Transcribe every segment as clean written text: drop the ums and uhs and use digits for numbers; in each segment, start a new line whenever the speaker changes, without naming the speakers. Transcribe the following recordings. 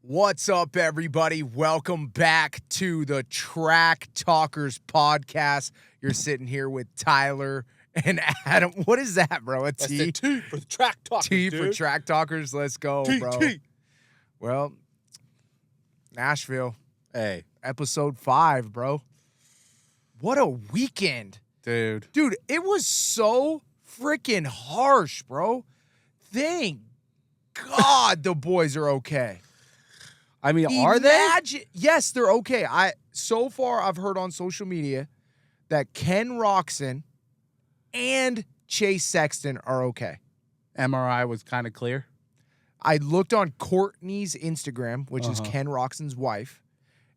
What's up, everybody? Welcome back to the Track Talkers podcast. You're sitting here with Tyler and Adam. What is that, bro? A
That's
T?
the T for the Track Talkers,
T
dude.
for Track Talkers. Let's go, bro.
T.
Well, Nashville,
Hey,
episode 5, bro. What a weekend.
dude.
Dude, it was so freaking harsh, bro. Thank God the boys are okay.
I mean, are they?
Yes, they're okay. So far I've heard on social media that Ken Roxon and Chase Sexton are okay.
MRI was kind of clear.
I looked on Courtney's Instagram, which is
Uh-huh.
Ken Roxon's wife,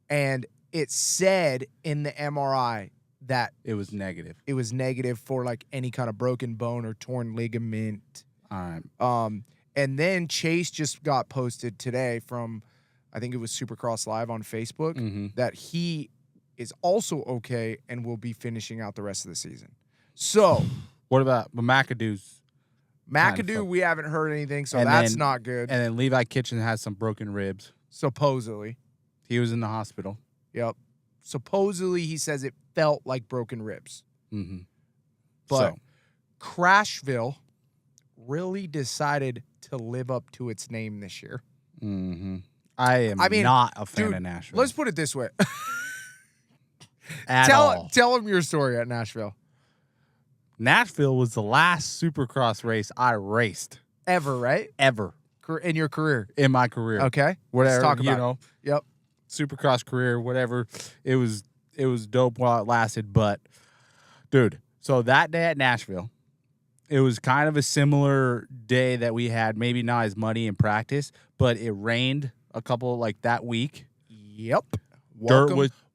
and it said in the MRI that
It was negative.
it was negative for like any kind of broken bone or torn ligament.
All right.
And then Chase just got posted today from, I think it was Supercross Live on Facebook,
Mm-hmm.
that he is also okay and will be finishing out the rest of the season. So,
What about McAdoo's?
McAdoo,
fuck.
we haven't heard anything, so
And
that's
then-
not good.
And then Levi Kitchen has some broken ribs.
Supposedly.
He was in the hospital.
Yep. Supposedly, he says it felt like broken ribs.
Mm-hmm.
But Crashville really decided to live up to its name this year.
I am not a fan
dude,
of Nashville.
Let's put it this way.
At all.
Tell them your story at Nashville.
Nashville was the last Supercross race I raced
Ever, right?
ever
In your career.
in my career.
Okay.
Whatever,
Let's talk about
you know.
Yep.
Supercross career, whatever. It was dope while it lasted. But, dude, so that day at Nashville, it was kind of a similar day that we had, maybe not as muddy in practice, but it rained a couple, like, that week.
Yep.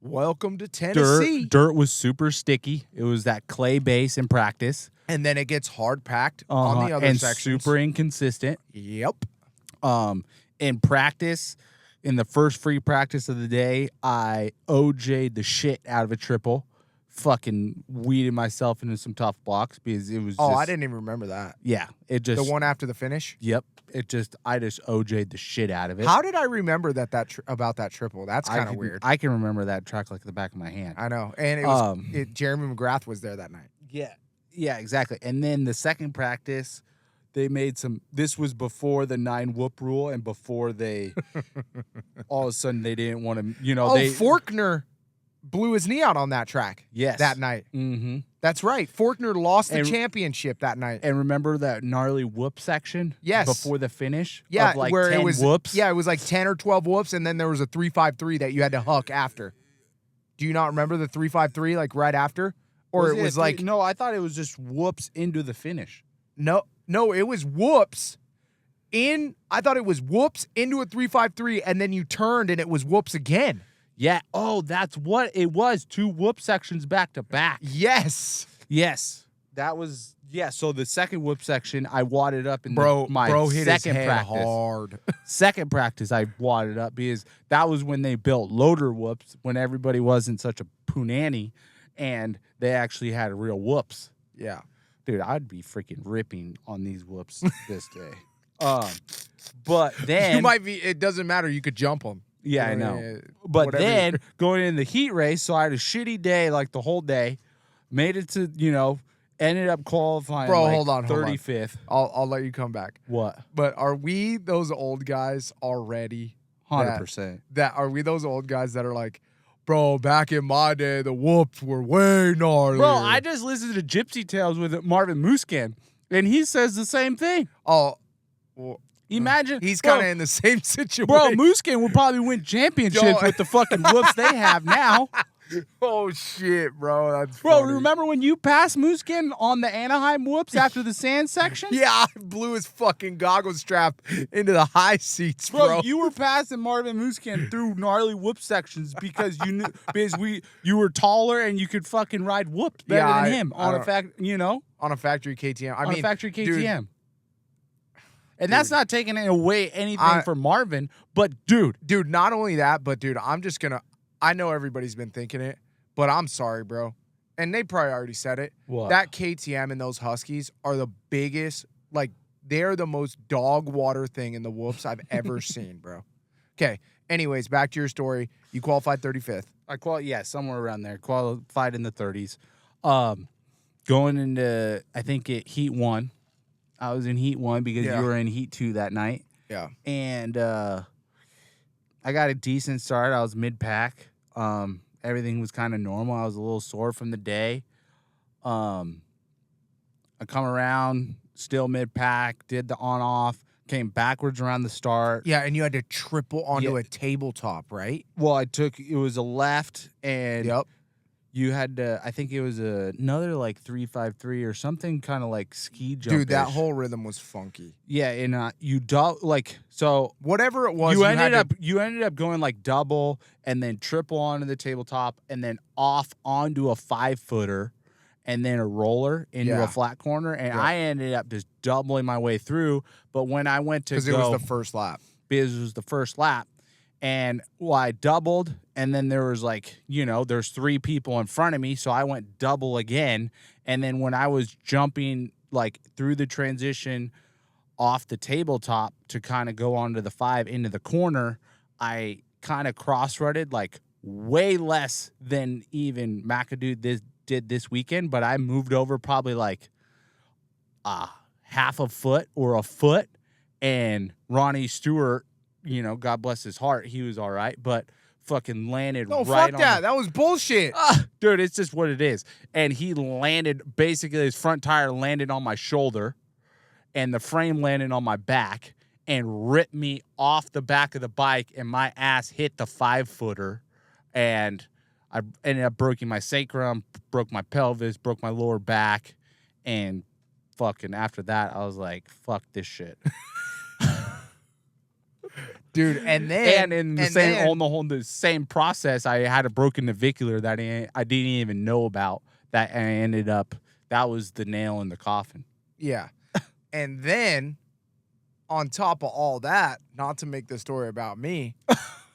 Welcome to Tennessee.
Dirt was super sticky. It was that clay base in practice.
And then it gets hard packed on the other
and
sections.
super inconsistent.
Yep.
In practice, in the first free practice of the day, I OJ'd the shit out of a triple, fucking weeded myself into some tough blocks because it was.
I didn't even remember that.
Yeah, it just
The one after the finish.
Yep, I just OJ'd the shit out of it.
How did I remember about that triple? That's kind of weird.
I can remember that track like the back of my hand.
I know, and it was Jeremy McGrath was there that night.
Yeah, exactly. And then the second practice, they made some. This was before the 9 whoop rule, and before they all of a sudden they didn't want to.
Faulkner blew his knee out on that track.
Yes.
That night.
Mm-hmm.
That's right. Faulkner lost the championship that night.
And remember that gnarly whoop section?
Yes.
Before the finish?
Yeah,
of like
where
10
it was
whoops?
Yeah, it was like 10 or 12 whoops, and then there was a 3.53 that you had to huck after. Do you not remember the 3.53 like right after? Or it was like
No, I thought it was just whoops into the finish.
No, it was whoops in. I thought it was whoops into a 3.53, and then you turned and it was whoops again.
Yeah. Oh, that's what it was. 2 whoop sections back to back.
Yes.
That was so the second whoop section I wadded up in my
hit
second
his head
practice.
hard.
Second practice I wadded up because that was when they built loader whoops when everybody wasn't such a punani and they actually had real whoops.
Yeah.
Dude, I'd be freaking ripping on these whoops this day. But then
You might be. It doesn't matter. You could jump them.
yeah, I know. But
whatever.
then going in the heat race, so I had a shitty day like the whole day. Made it to ended up qualifying.
Bro,
like
hold on,
35th.
I'll let you come back.
What?
But are we those old guys already?
100%.
That are we those old guys that are like, bro, back in my day, the whoops were way gnarly.
Bro, I just listened to Gypsy Tales with Marvin Muscan, and he says the same thing.
Oh, well,
Imagine
he's kind of in the same situation.
Bro, Muscan would probably win championships with the fucking whoops they have now.
Oh shit, bro, that's
Bro,
funny.
remember when you passed Muscan on the Anaheim whoops after the sand section?
Yeah, I blew his fucking goggle strap into the high seats, bro.
You were passing Marvin Muscan through gnarly whoop sections because you were taller and you could fucking ride whoops better than him on a factory
KTM.
On a factory KTM.
Dude,
and that's not taking away anything from Marvin, but dude,
not only that, but dude, I know everybody's been thinking it, but I'm sorry, bro. And they probably already said it.
What?
That KTM and those Huskies are the biggest, like, they're the most dog water thing in the whoops I've ever seen, bro. Okay. Anyways, back to your story. You qualified 35th.
Somewhere around there. Qualified in the 30s. Going into, I think, Heat 1. I was in Heat 1 because you were in Heat 2 that night.
Yeah.
And I got a decent start. I was mid-pack. Everything was kind of normal. I was a little sore from the day. I come around, still mid-pack, did the on-off, came backwards around the start.
Yeah, and you had to triple onto a tabletop, right?
Well, it was a left, and you had to, I think it was another like 353 or something, kind of like ski jump.
Dude, that whole rhythm was funky.
Yeah, and
whatever it was,
you ended up going like double and then triple onto the tabletop and then off onto a 5-footer and then a roller into a flat corner, and I ended up just doubling my way through. But when I went to
because it was the first lap.
Because it was the first lap. And I doubled, and then there was there's 3 people in front of me, so I went double again. And then when I was jumping like through the transition off the tabletop to kind of go onto the 5 into the corner, I kind of cross-rutted like way less than even McAdoo did this weekend, but I moved over probably like half a foot or a foot, and Ronnie Stewart, God bless his heart, he was all right, but fucking landed right on.
No, fuck that. That was bullshit.
Dude, it's just what it is. And he landed, basically his front tire landed on my shoulder, and the frame landed on my back and ripped me off the back of the bike, and my ass hit the 5-footer, and I ended up breaking my sacrum, broke my pelvis, broke my lower back, and fucking after that, I was like, fuck this shit.
Dude, and then
on the same process, I had a broken navicular that I didn't even know about. That was the nail in the coffin.
Yeah. And then on top of all that, not to make the story about me,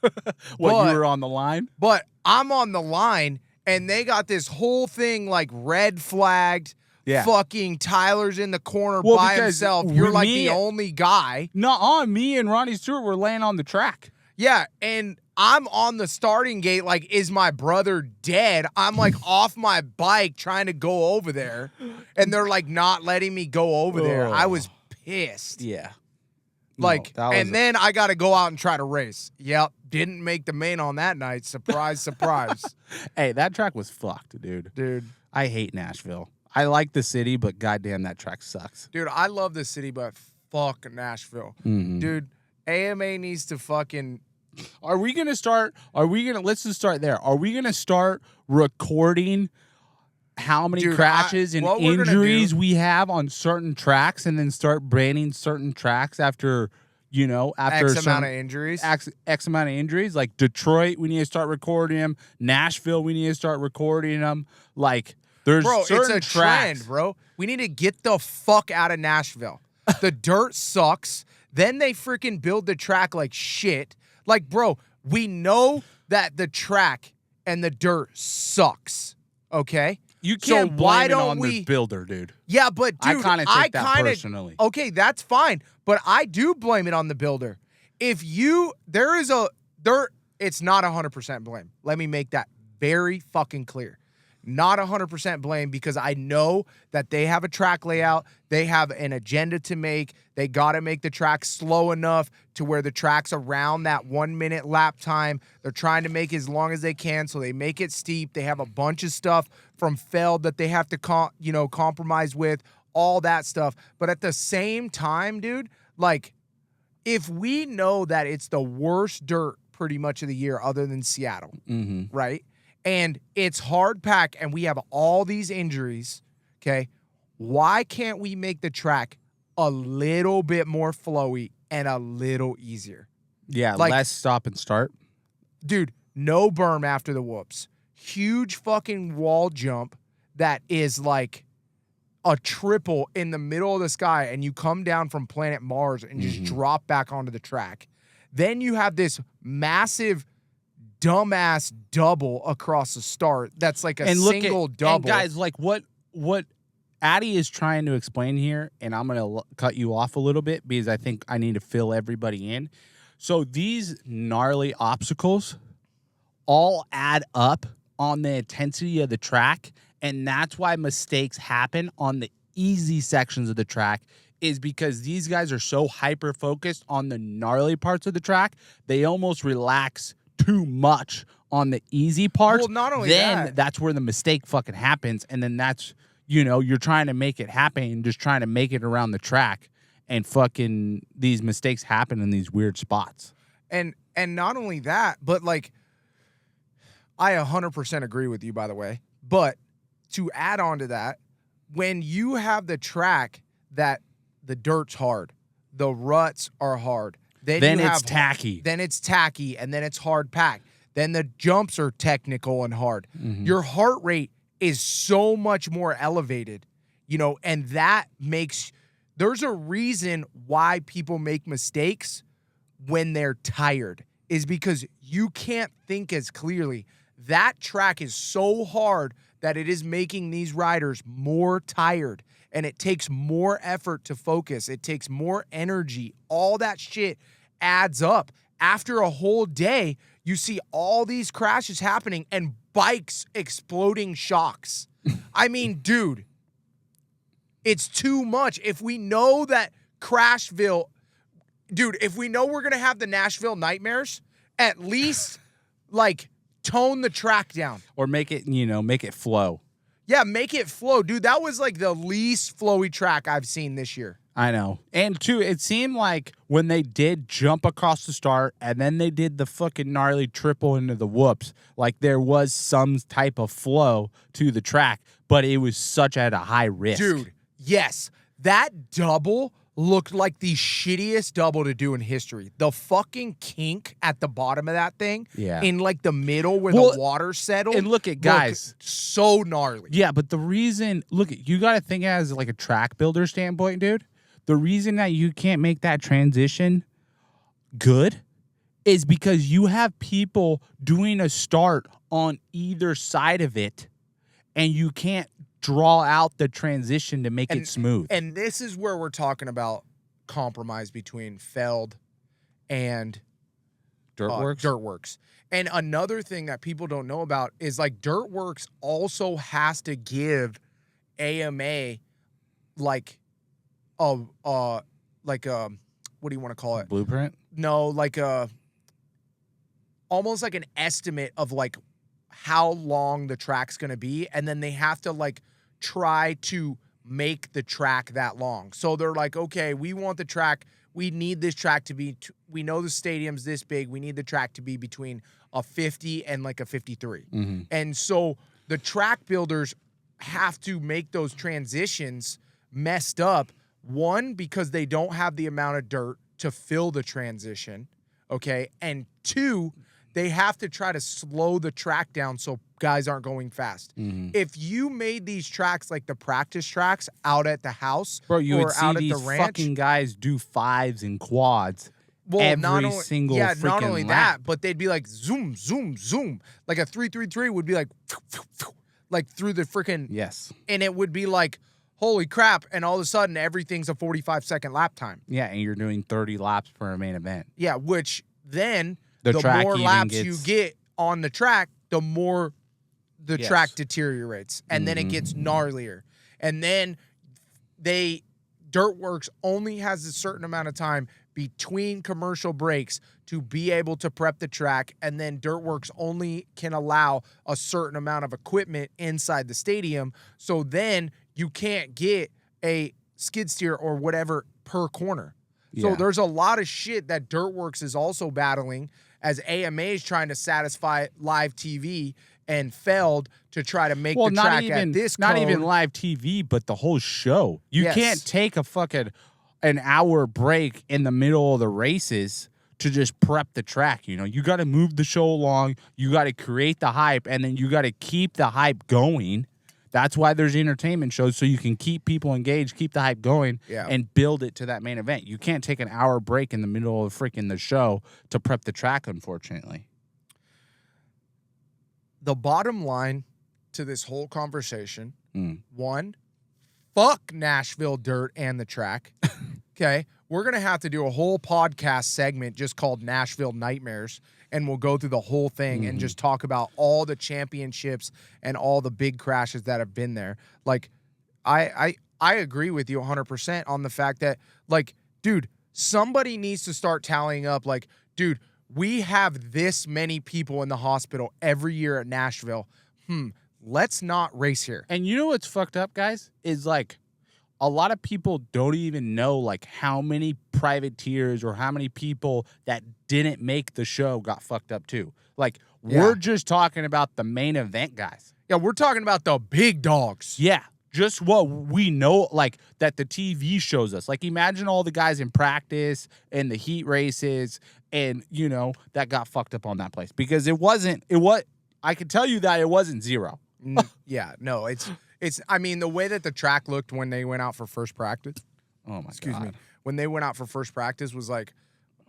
you were on the line?
But I'm on the line, and they got this whole thing like red flagged. Yeah. Fucking Tyler's in the corner by himself. You're like the only guy.
Me and Ronnie Stewart were laying on the track.
Yeah, and I'm on the starting gate like, is my brother dead? I'm like off my bike trying to go over there, and they're like not letting me go over there. I was pissed.
Yeah.
Then I got to go out and try to race. Yep, didn't make the main on that night. Surprise, surprise.
Hey, that track was fucked, dude.
Dude.
I hate Nashville. I like the city, but goddamn, that track sucks.
Dude, I love the city, but fuck Nashville.
Mm-hmm.
Dude, AMA needs to fucking...
Let's just start there. Are we going to start recording how many crashes and injuries we have on certain tracks and then start branding certain tracks after
X amount of injuries?
X amount of injuries? Like Detroit, we need to start recording them. Nashville, we need to start recording them. Like...
It's a trend, bro. We need to get the fuck out of Nashville. The dirt sucks. Then they freaking build the track like shit. Like, bro, we know that the track and the dirt sucks, okay?
You can't blame it on the builder, dude.
Yeah, but, dude,
I kind of take that personally.
Okay, that's fine. But I do blame it on the builder. It's not 100% blame. Let me make that very fucking clear. Not 100% blame, because I know that they have a track layout. They have an agenda to make. They got to make the track slow enough to where the track's around that 1-minute lap time. They're trying to make it as long as they can, so they make it steep. They have a bunch of stuff from Feld that they have to compromise with, all that stuff. But at the same time, dude, like, if we know that it's the worst dirt pretty much of the year other than Seattle, right? And it's hard pack, and we have all these injuries, okay? Why can't we make the track a little bit more flowy and a little easier?
Yeah, less stop and start.
Dude, no berm after the whoops. Huge fucking wall jump that is like a triple in the middle of the sky, and you come down from planet Mars and just drop back onto the track. Then you have this massive dumbass double across the start that's like a single double.
And guys, like what Addy is trying to explain here, and I'm going to cut you off a little bit because I think I need to fill everybody in. So these gnarly obstacles all add up on the intensity of the track, and that's why mistakes happen on the easy sections of the track, is because these guys are so hyper focused on the gnarly parts of the track, they almost relax too much on the easy parts.
Well, not only
then that's where the mistake fucking happens, and then that's, you know, you're trying to make it happen and just trying to make it around the track, and fucking these mistakes happen in these weird spots.
And not only that, but like, I 100% agree with you, by the way. But to add on to that, when you have the track that the dirt's hard, the ruts are hard, then
it's tacky.
Then it's tacky, and then it's hard packed. Then the jumps are technical and hard.
Mm-hmm.
Your heart rate is so much more elevated, you know, and that makes, there's a reason why people make mistakes when they're tired, is because you can't think as clearly. That track is so hard that it is making these riders more tired, and it takes more effort to focus. It takes more energy. All that shit adds up. After a whole day, you see all these crashes happening and bikes exploding shocks. I mean, dude, it's too much. If we know that Crashville, dude, if we know we're going to have the Nashville nightmares, at least, like, tone the track down.
Or make it, you know, make it flow.
Yeah, make it flow. Dude, that was like the least flowy track I've seen this year.
I know. And too, it seemed like when they did jump across the start and then they did the fucking gnarly triple into the whoops, like there was some type of flow to the track, but it was such at a high risk.
Dude, yes. That double looked like the shittiest double to do in history. The fucking kink at the bottom of that thing, in like the middle where the water settled.
And look at guys,
so gnarly.
Yeah, but the reason, look, you got to think as like a track builder standpoint, dude. The reason that you can't make that transition good is because you have people doing a start on either side of it, and you can't draw out the transition to make it smooth.
And this is where we're talking about compromise between Feld and Dirtworks. And another thing that people don't know about is like Dirtworks also has to give AMA like a what do you want to call it?
Blueprint?
No, like almost like an estimate of like how long the track's going to be, and then they have to like try to make the track that long. So they're like, okay, we want the track, we need this track to be, we know the stadium's this big, we need the track to be between a 50 and like a 53.
Mm-hmm.
And so the track builders have to make those transitions messed up, one, because they don't have the amount of dirt to fill the transition, okay? And two, they have to try to slow the track down so guys aren't going fast.
Mm-hmm.
If you made these tracks like the practice tracks out at the house,
bro, you
or
would see
out
these
at the ranch,
fucking guys do fives and quads.
well,
every
not only,
single
yeah,
freaking
not only
lap.
that, but they'd be like zoom, zoom, zoom. Like a 333 would be like through the freaking,
Yes.
and it would be like, holy crap, and all of a sudden everything's a 45-second lap time.
Yeah, and you're doing 30 laps for a main event.
Yeah, which then
The track
more
even
laps
gets-
you get on the track, the more the
Yes.
track deteriorates, and then it gets gnarlier. And then Dirtworks only has a certain amount of time between commercial breaks to be able to prep the track, and then Dirtworks only can allow a certain amount of equipment inside the stadium, so then you can't get a skid steer or whatever per corner. So
Yeah.
there's a lot of shit that Dirtworks is also battling as AMA is trying to satisfy live TV and Feld to try to make the track at this
not
code.
even live TV, but the whole show. You
Yes.
can't take a fucking an hour break in the middle of the races to just prep the track. You know, you got to move the show along. You got to create the hype, and then you got to keep the hype going. That's why there's entertainment shows, so you can keep people engaged, keep the hype going, and build it to that main event. You can't take an hour break in the middle of freaking the show to prep the track, unfortunately.
The bottom line to this whole conversation, one, fuck Nashville Dirt and the track. Okay? we're going to have to do a whole podcast segment just called Nashville Nightmares, and we'll go through the whole thing and just talk about all the championships and all the big crashes that have been there. Like, I agree with you 100% on the fact that, like, dude, somebody needs to start tallying up, like, dude, we have this many people in the hospital every year at Nashville. Let's not race here.
And you know what's fucked up, guys? Is like a lot of people don't even know like how many privateers or how many people that didn't make the show got fucked up too. Like we're just talking about the main event guys.
Yeah, we're talking about the big dogs.
Yeah. Just what we know, like that the TV shows us. Like imagine all the guys in practice and the heat races and, you know, that got fucked up on that place. Because I can tell you that it wasn't zero.
Yeah, no, it's I mean, the way that the track looked when they went out for first practice.
Oh my God.
Excuse me. When they went out for first practice was like,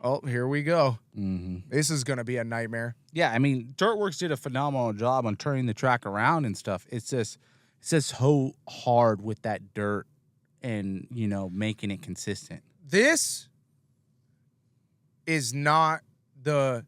oh, here we go. This is going to be a nightmare.
Yeah, I mean, Dirtworks did a phenomenal job on turning the track around and stuff. It's just so hard with that dirt and, you know, making it consistent.
This is not the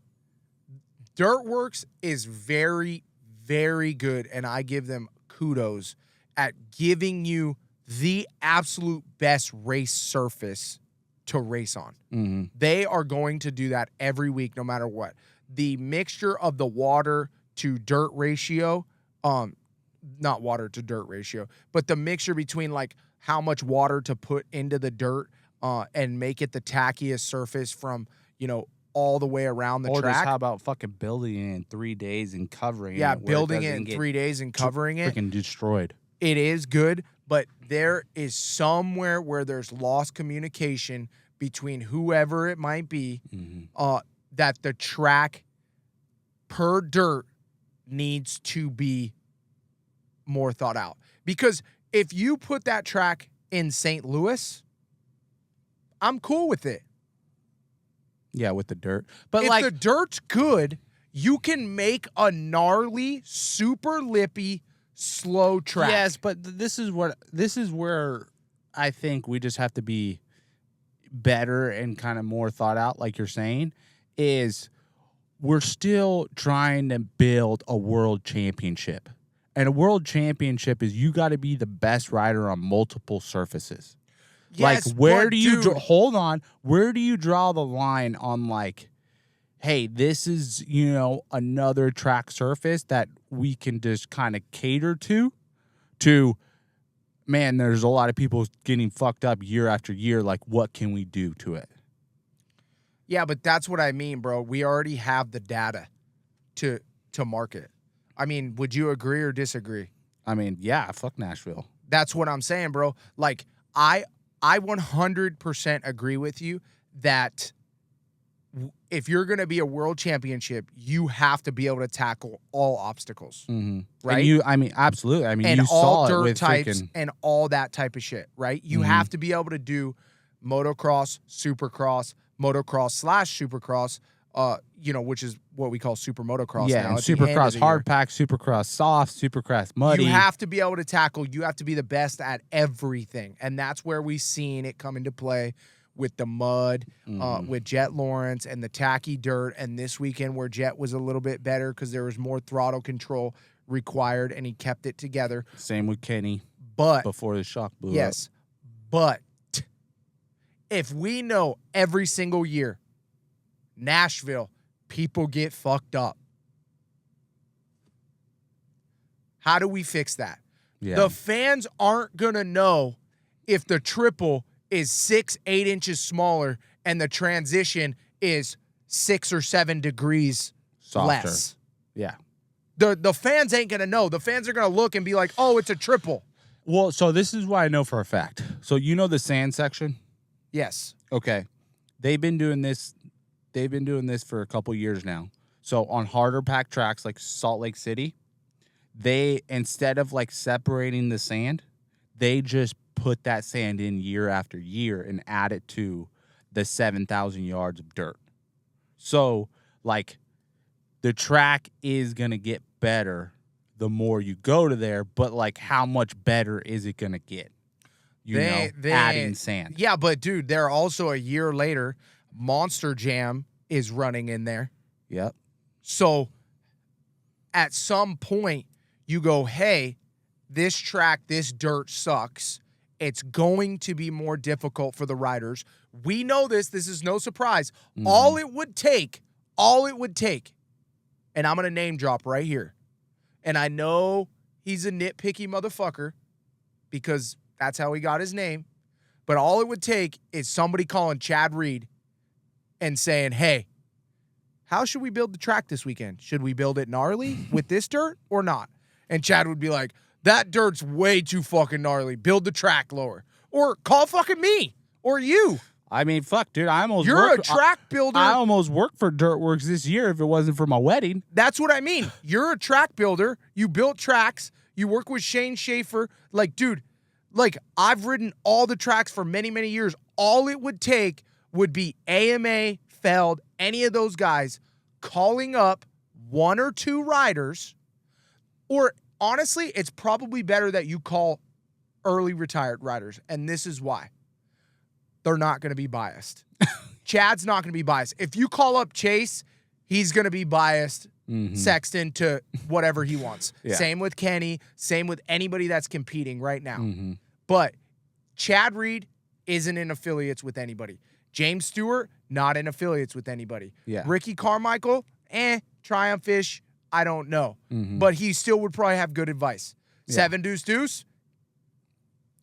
Dirtworks is very, very good, and I give them kudos at giving you the absolute best race surface to race on. They are going to do that every week, no matter what. The mixture of the water to dirt ratio, not water to dirt ratio, but the mixture between like how much water to put into the dirt and make it the tackiest surface from, you know, all the way around the track.
Just how about fucking building it in 3 days and covering it?
Yeah, building it in 3 days and covering it.
Freaking destroyed.
It is good, but there is somewhere where there's lost communication between whoever it might be that the track per dirt needs to be more thought out. Because if you put that track in St. Louis, I'm cool with it.
Yeah, with the dirt. But
if
like
the dirt's good, you can make a gnarly, super lippy, slow track.
Yes, but this is where I think we just have to be better and kind of more thought out, like you're saying, is we're still trying to build a world championship. And a world championship is you got to be the best rider on multiple surfaces.
Yes,
like, where
but
do you
dude,
hold on? Where do you draw the line on like, hey, this is, you know, another track surface that we can just kind of cater to, man, there's a lot of people getting fucked up year after year. Like, what can we do to it?
Yeah, but that's what I mean, bro. We already have the data to market. I mean, would you agree or disagree?
I mean, yeah, fuck Nashville.
That's what I'm saying, bro. Like, I 100% agree with you that if you're going to be a world championship, you have to be able to tackle all obstacles, right?
And I mean, absolutely. I mean,
and
you
all
saw
dirt
it with
types and all that type of shit, right? You have to be able to do motocross, supercross, motocross/supercross, you know, which is what we call super motocross now.
And supercross hard pack, supercross soft, supercross muddy.
You have to be able to tackle. You have to be the best at everything. And that's where we've seen it come into play with the mud, with Jet Lawrence and the tacky dirt. And this weekend where Jet was a little bit better because there was more throttle control required and he kept it together.
Same with Kenny
but
before the shock blew up.
Yes, but if we know every single year, Nashville, people get fucked up. How do we fix that?
Yeah.
The fans aren't going to know if the triple is 6-8 inches smaller and the transition is 6 or 7 degrees
Softer.
less.
Yeah.
The fans ain't going to know. The fans are going to look and be like, oh, it's a triple.
Well, so this is why I know for a fact. So you know the sand section?
Yes.
Okay. They've been doing this for a couple years now. So on harder pack tracks like Salt Lake City, they, instead of like separating the sand, they just put that sand in year after year and add it to the 7,000 yards of dirt. So like the track is going to get better the more you go to there, but like how much better is it going to get? adding sand.
Yeah, but dude, they're also a year later. Monster Jam is running in there.
Yep.
So at some point, you go, hey, this track, this dirt sucks. It's going to be more difficult for the riders. We know this. This is no surprise.
Mm-hmm.
All it would take, and I'm going to name drop right here. And I know he's a nitpicky motherfucker because that's how he got his name. But all it would take is somebody calling Chad Reed and saying, hey, how should we build the track this weekend? Should we build it gnarly with this dirt or not? And Chad would be like, that dirt's way too fucking gnarly. Build the track lower. Or call fucking me or you.
I mean, fuck, dude.
You're a track builder.
I almost worked for Dirtworks this year if it wasn't for my wedding.
That's what I mean. You're a track builder. You built tracks. You work with Shane Schaefer. Like, dude, like, I've ridden all the tracks for many, many years. All it would take would be AMA, Feld, any of those guys calling up one or two riders. Or, honestly, it's probably better that you call early retired riders. And this is why. They're not going to be biased. Chad's not going to be biased. If you call up Chase, he's going to be biased, Sexton, to whatever he wants.
Yeah.
Same with Kenny. Same with anybody that's competing right now. But Chad Reed isn't in affiliates with anybody. James Stewart, not in affiliates with anybody.
Yeah.
Ricky Carmichael, Triumph-ish, I don't know. But he still would probably have good advice.
Yeah.
7 Deuce Deuce,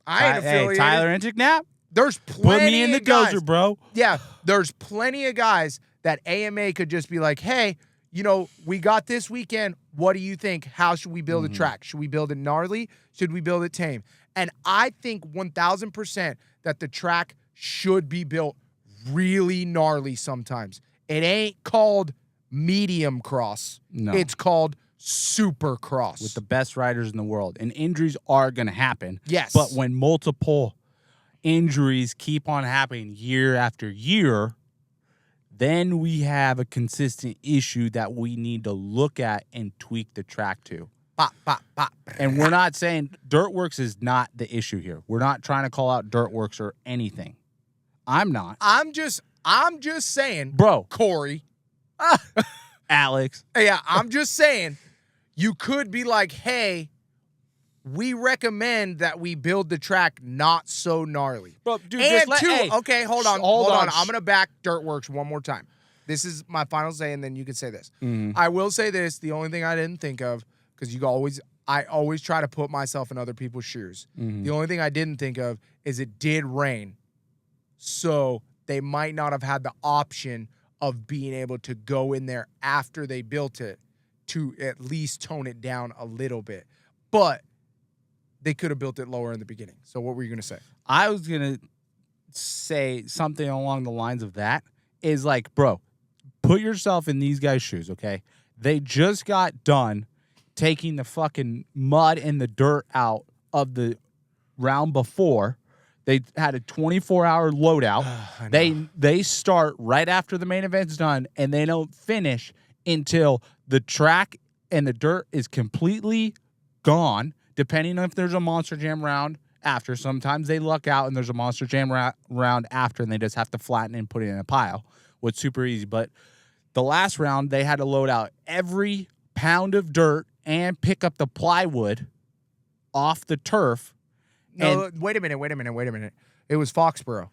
I ain't affiliated.
Hey, Tyler Inchicknap?
There's plenty
Put me in the
of guys.
dozer, bro.
Yeah, there's plenty of guys that AMA could just be like, hey, you know, we got this weekend. What do you think? How should we build a track? Should we build it gnarly? Should we build it tame? And I think 1,000% that the track should be built really gnarly sometimes. It ain't called medium cross.
No.
It's called Supercross.
With the best riders in the world. And injuries are going to happen.
Yes.
But when multiple injuries keep on happening year after year, then we have a consistent issue that we need to look at and tweak the track to.
Bop, bop, bop.
And we're not saying Dirtworks is not the issue here. We're not trying to call out Dirtworks or anything. I'm not.
I'm just saying,
Bro.
Corey.
Alex.
Yeah, I'm just saying, you could be like, hey, we recommend that we build the track not so gnarly.
Bro, dude,
And
hey,
okay, hold on. I'm going to back Dirtworks one more time. This is my final say, and then you can say this. I will say this. The only thing I didn't think of, because I always try to put myself in other people's shoes. The only thing I didn't think of is it did rain. So they might not have had the option of being able to go in there after they built it to at least tone it down a little bit. But they could have built it lower in the beginning. So what were you going to say?
I was going to say something along the lines of that is like, bro, put yourself in these guys' shoes, okay? They just got done taking the fucking mud and the dirt out of the round before. They had a 24-hour loadout. They start right after the main event's done, and they don't finish until the track and the dirt is completely gone, depending on if there's a Monster Jam round after. Sometimes they luck out and there's a Monster Jam round after, and they just have to flatten it and put it in a pile, which is super easy. But the last round, they had to load out every pound of dirt and pick up the plywood off the turf.
No, wait a minute. It was Foxborough.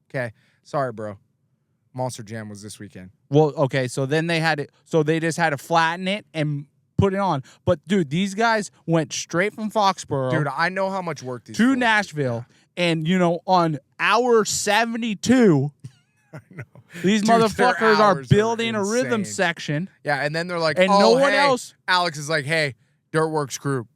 Okay. Sorry, bro. Monster Jam was this weekend.
Well, okay, so then they just had to flatten it and put it on. But, dude, these guys went straight from Foxborough.
Dude, I know how much work these
to Nashville. Yeah. And, you know, on hour 72,
I know.
These motherfuckers are building a rhythm section.
Yeah, and then they're like,
and no one else.
Alex is like, hey, Dirtworks group.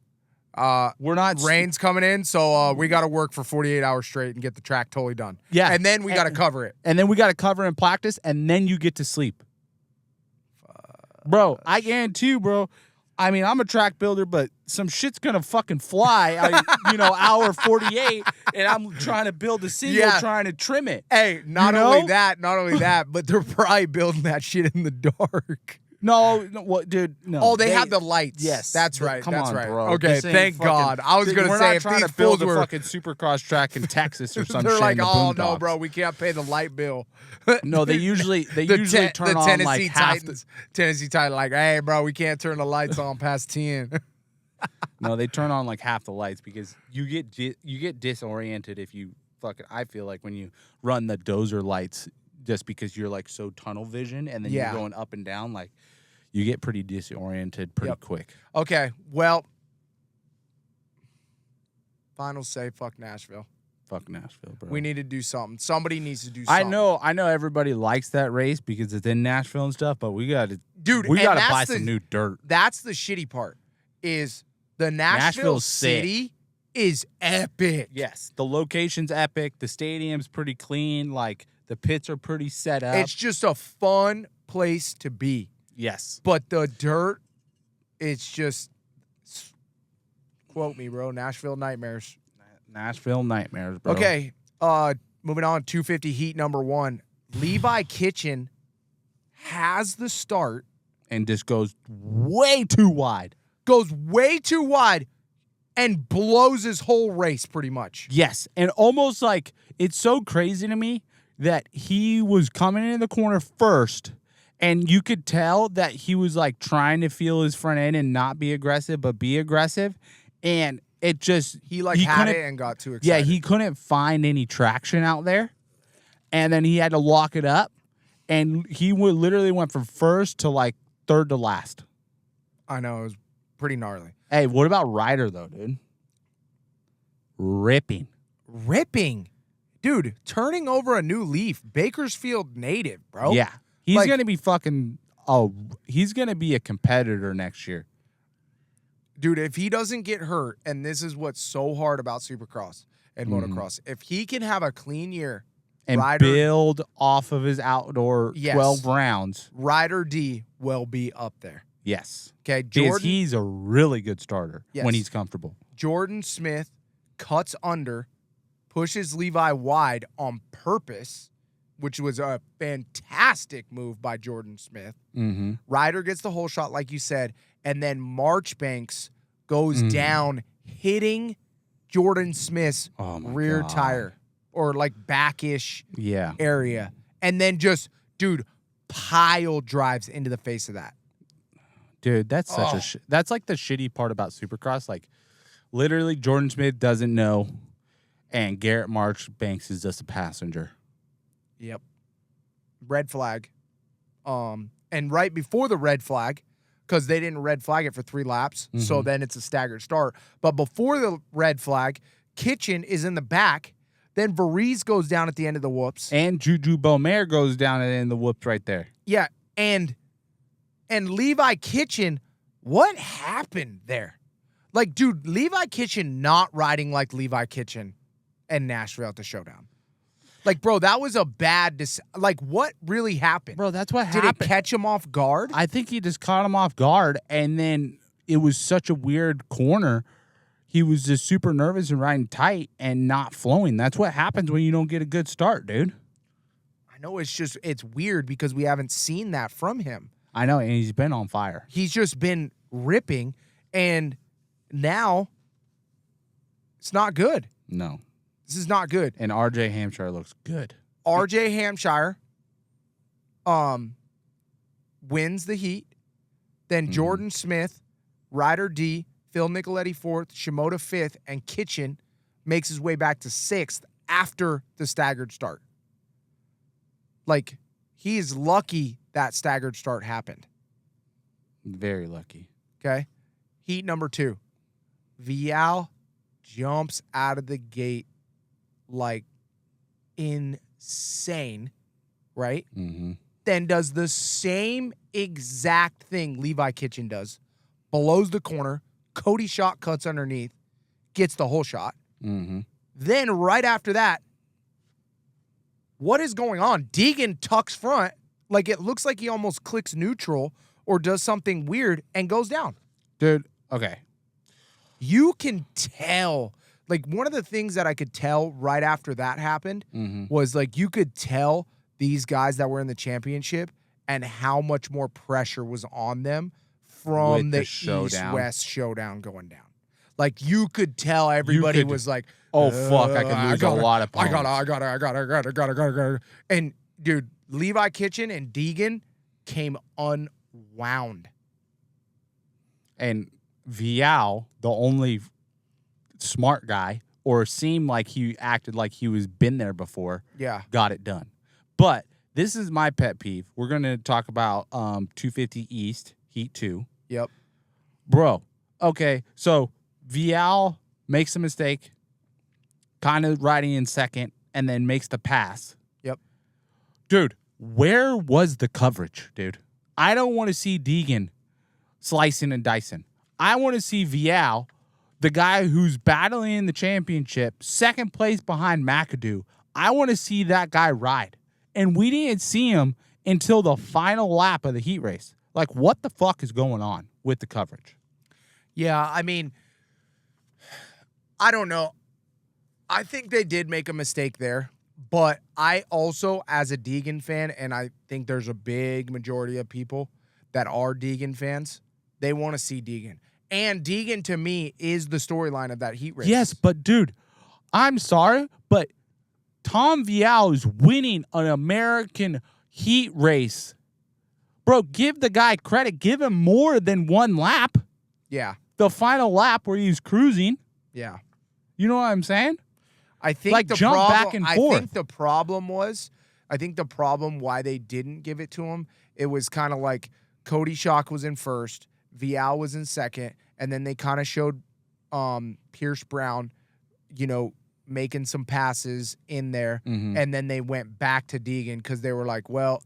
We're not
rain's coming in, so we got to work for 48 hours straight and get the track totally done.
Yeah,
and then we got to cover it.
And then we got to cover and practice, and then you get to sleep. Bro, I guarantee you, bro. I mean, I'm a track builder, but some shit's gonna fucking fly. Hour 48, and I'm trying to build a single, trying to trim it.
Hey, not only that, but they're probably building that shit in the dark.
What, dude? No.
Oh, they have the lights.
Yes,
that's right.
Come
that's
on,
right.
bro.
Okay,
This ain't
thank
fucking-
God. I was gonna
we're
say
not
if
trying
these
to build
fools
a
were,
fucking Supercross track in Texas or some
they're
shit.
like,
in the
oh no,
boondocks."
bro, we can't pay the light bill.
No, they usually turn
the
on
Tennessee
like half.
Titans. Tennessee Titans, like, hey, bro, we can't turn the lights on past 10.
No, they turn on like half the lights because you get disoriented if you fucking. I feel like when you run the dozer lights, just because you're like so tunnel vision and then
Yeah.
you're going up and down, like you get pretty disoriented pretty
Yep.
quick.
Okay, well, final say, fuck Nashville.
Fuck Nashville, bro.
We need to do something. Somebody needs to do something.
I know everybody likes that race because it's in Nashville and stuff, but we gotta
Dude,
buy some new dirt.
That's the shitty part, is the Nashville
Nashville's sick.
city is epic.
Yes, the location's epic. The stadium's pretty clean. Like the pits are pretty set up.
It's just a fun place to be.
Yes.
But the dirt, it's just, quote me, bro, Nashville nightmares.
Nashville nightmares, bro.
Okay, moving on, 250 heat number 1. Levi Kitchen has the start,
And just goes way too wide.
goes way too wide, and blows his whole race pretty much.
Yes, and almost like it's so crazy to me that he was coming in the corner first, and you could tell that he was like trying to feel his front end and not be aggressive, but be aggressive, and it just
He had
couldn't-
it and got too excited.
Yeah, he couldn't find any traction out there, and then he had to lock it up, and he literally went from first to like third to last.
I know, it was pretty gnarly.
Hey, what about Ryder though, dude? Ripping.
Dude, turning over a new leaf. Bakersfield native, bro.
Yeah. He's
Like-
going to be fucking he's going to be a competitor next year.
Dude, if he doesn't get hurt, and this is what's so hard about Supercross and motocross, if he can have a clean year,
And build off of his outdoor
Yes.
12 rounds.
Ryder D will be up there.
Yes.
Okay,
Because he's a really good starter
Yes.
when he's comfortable.
Jordan Smith cuts under, pushes Levi wide on purpose, which was a fantastic move by Jordan Smith.
Mm-hmm.
Ryder gets the whole shot, like you said, and then Marchbanks goes
Mm-hmm.
down, hitting Jordan Smith's
Oh my
rear
God.
tire or like backish
Yeah.
area. And then just, dude, pile drives into the face of that.
Dude, that's such
Oh.
that's like the shitty part about Supercross. Like, literally, Jordan Smith doesn't know, and Garrett Marchbanks is just a passenger.
Yep. Red flag. And right before the red flag, because they didn't red flag it for 3 laps, so then it's a staggered start. But before the red flag, Kitchen is in the back. Then Varese goes down at the end of the whoops.
And Juju Beaumare goes down in the whoops right there.
Yeah, and Levi Kitchen, what happened there? Like, dude, Levi Kitchen not riding like Levi Kitchen and Nashville at the showdown. Like, bro, that was a bad like, what really happened?
Bro, that's what
Did
happened.
it catch him off guard?
I think he just caught him off guard, and then it was such a weird corner. He was just super nervous and riding tight and not flowing. That's what happens when you don't get a good start, dude.
I know it's weird because we haven't seen that from him.
I know, and he's been on fire.
He's just been ripping, and now it's not good.
No.
This is not good.
And RJ Hampshire looks good.
RJ Hampshire wins the heat. Then Jordan Smith, Ryder D, Phil Nicoletti 4th, Shimoda 5th, and Kitchen makes his way back to 6th after the staggered start. Like, he is lucky that staggered start happened.
Very lucky.
Okay? Heat number 2. Vial jumps out of the gate like insane, right?
Mm-hmm.
Then does the same exact thing Levi Kitchen does. Blows the corner. Cody shot cuts underneath. Gets the whole shot.
Mm-hmm.
Then right after that, what is going on? Deegan tucks front. Like, it looks like he almost clicks neutral or does something weird and goes down.
Dude, okay.
You can tell. Like, one of the things that I could tell right after that happened
Mm-hmm.
was, like, you could tell these guys that were in the championship and how much more pressure was on them from
With the
the
showdown.
East-West showdown going down. Like, you could tell everybody was like,
oh, fuck, I could lose a lot of points.
I gotta. And, dude, Levi Kitchen and Deegan came unwound.
And Vial, the only smart guy, or seemed like he acted like he was been there before, got it done. But this is my pet peeve. We're going to talk about 250 East, Heat 2.
Yep.
Bro, okay, so Vial makes a mistake, kind of riding in second, and then makes the pass.
Yep.
Dude, where was the coverage, dude? I don't want to see Deegan slicing and dicing. I want to see Vial, the guy who's battling in the championship, second place behind McAdoo. I want to see that guy ride. And we didn't see him until the final lap of the heat race. Like, what the fuck is going on with the coverage?
Yeah, I mean, I don't know. I think they did make a mistake there. But I also, as a Deegan fan, and I think there's a big majority of people that are Deegan fans, they want to see Deegan. And Deegan, to me, is the storyline of that heat race.
Yes, but, dude, I'm sorry, but Tom Vial is winning an American heat race. Bro, give the guy credit. Give him more than one lap.
Yeah.
The final lap where he's cruising.
Yeah.
You know what I'm saying?
I think
like,
the
jump
problem,
back and forth.
I think the problem why they didn't give it to him, it was kind of like Cody Schock was in first, Vial was in second, and then they kind of showed Pierce Brown, making some passes in there, and then they went back to Deegan because they were like, well,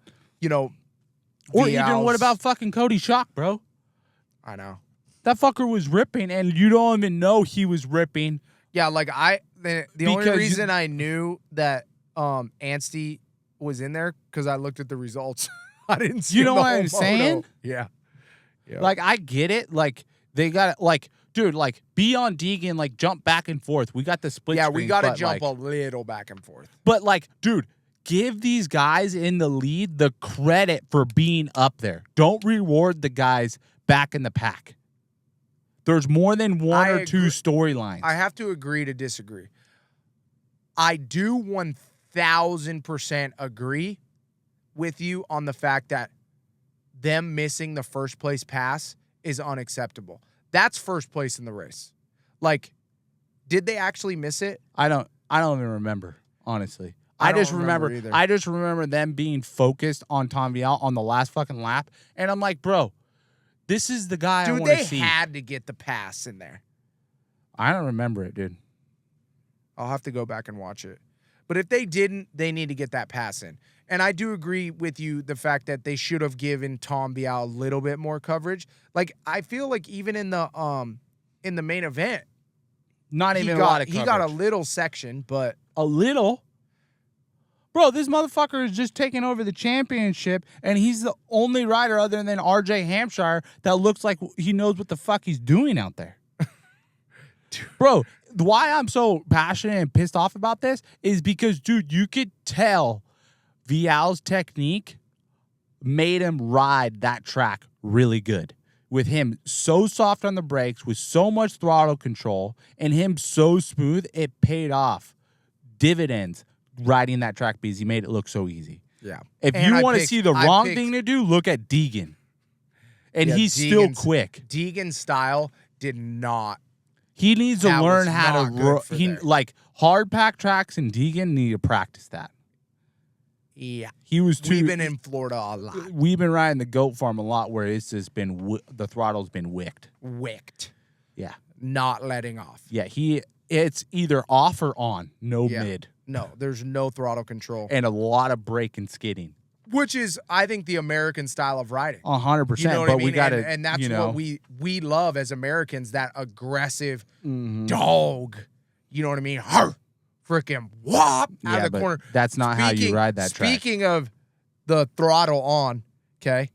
or even what about fucking Cody Schock, bro?
I know.
That fucker was ripping, and you don't even know he was ripping.
Yeah, like the only reason I knew that Anstie was in there because I looked at the results. I didn't see.
You know
the
what
whole
I'm saying?
Yeah.
Like, I get it. Like, they got like, dude, like, be on Deegan, like, jump back and forth. We got the split.
Yeah,
screen,
we got to
but,
jump
like,
a little back and forth.
But, like, dude, give these guys in the lead the credit for being up there. Don't reward the guys back in the pack. There's more than one or two storylines.
I have to agree to disagree. I do 1,000% agree with you on the fact that them missing the first place pass is unacceptable. That's first place in the race. Like, did they actually miss it?
I don't even remember, honestly. I just remember them being focused on Tom Vial on the last fucking lap, and I'm like, bro, this is the guy I want to see.
Dude, they had to get the pass in there.
I don't remember it, dude.
I'll have to go back and watch it. But if they didn't, they need to get that pass in. And I do agree with you, the fact that they should have given Tom Vial a little bit more coverage. Like, I feel like even in the main event,
not even a lot of coverage.
He got a little section, but
a little. Bro, this motherfucker is just taking over the championship, and he's the only rider other than RJ Hampshire that looks like he knows what the fuck he's doing out there. Bro, why I'm so passionate and pissed off about this is because, dude, you could tell Vial's technique made him ride that track really good. With him so soft on the brakes, with so much throttle control, and him so smooth, it paid off dividends riding that track because he made it look so easy.
Yeah.
If you want to see the wrong thing to do, look at Deegan. And he's still quick.
Deegan's style did not.
He needs to learn how to like hard pack tracks, and Deegan need to practice that.
Yeah.
We've
been in Florida a lot.
We've been riding the goat farm a lot where it's just been the throttle's been wicked. Yeah.
Not letting off.
Yeah, it's either off or on, no mid.
No, there's no throttle control.
And a lot of brake and skidding.
Which is, I think, the American style of riding.
100%.
You know what
but
I mean?
We got to,
and that's what we love as Americans, that aggressive dog. You know what I mean? Freaking whop out of the corner.
That's not how you ride that track.
Speaking of the throttle on, okay,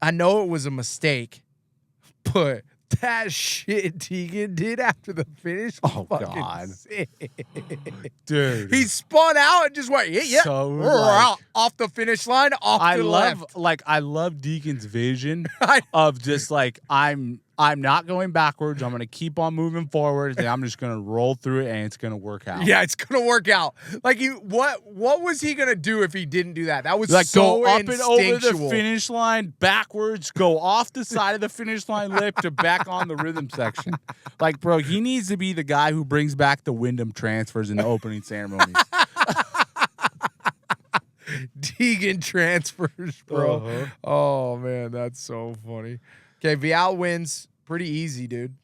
I know it was a mistake, but That shit Tegan did after the finish.
Oh,
fucking
God.
sick.
Dude.
He spun out and just went, yeah,
So, like-
off the finish line, off
I
to the
love
left.
I love Deacon's vision
I-
of just like I'm not going backwards. I'm gonna keep on moving forward, and I'm just gonna roll through it, and it's gonna work out.
Yeah, it's gonna work out. Like what was he gonna do if he didn't do that? That was
Like
so
go up and over the
instinctual.
finish line backwards, go off the side of the finish line lip to back on the rhythm section. Like, bro, he needs to be the guy who brings back the Wyndham transfers in the opening ceremonies.
Deegan transfers, bro.
Uh-huh.
Oh man, that's so funny. Okay, Vial wins pretty easy, dude.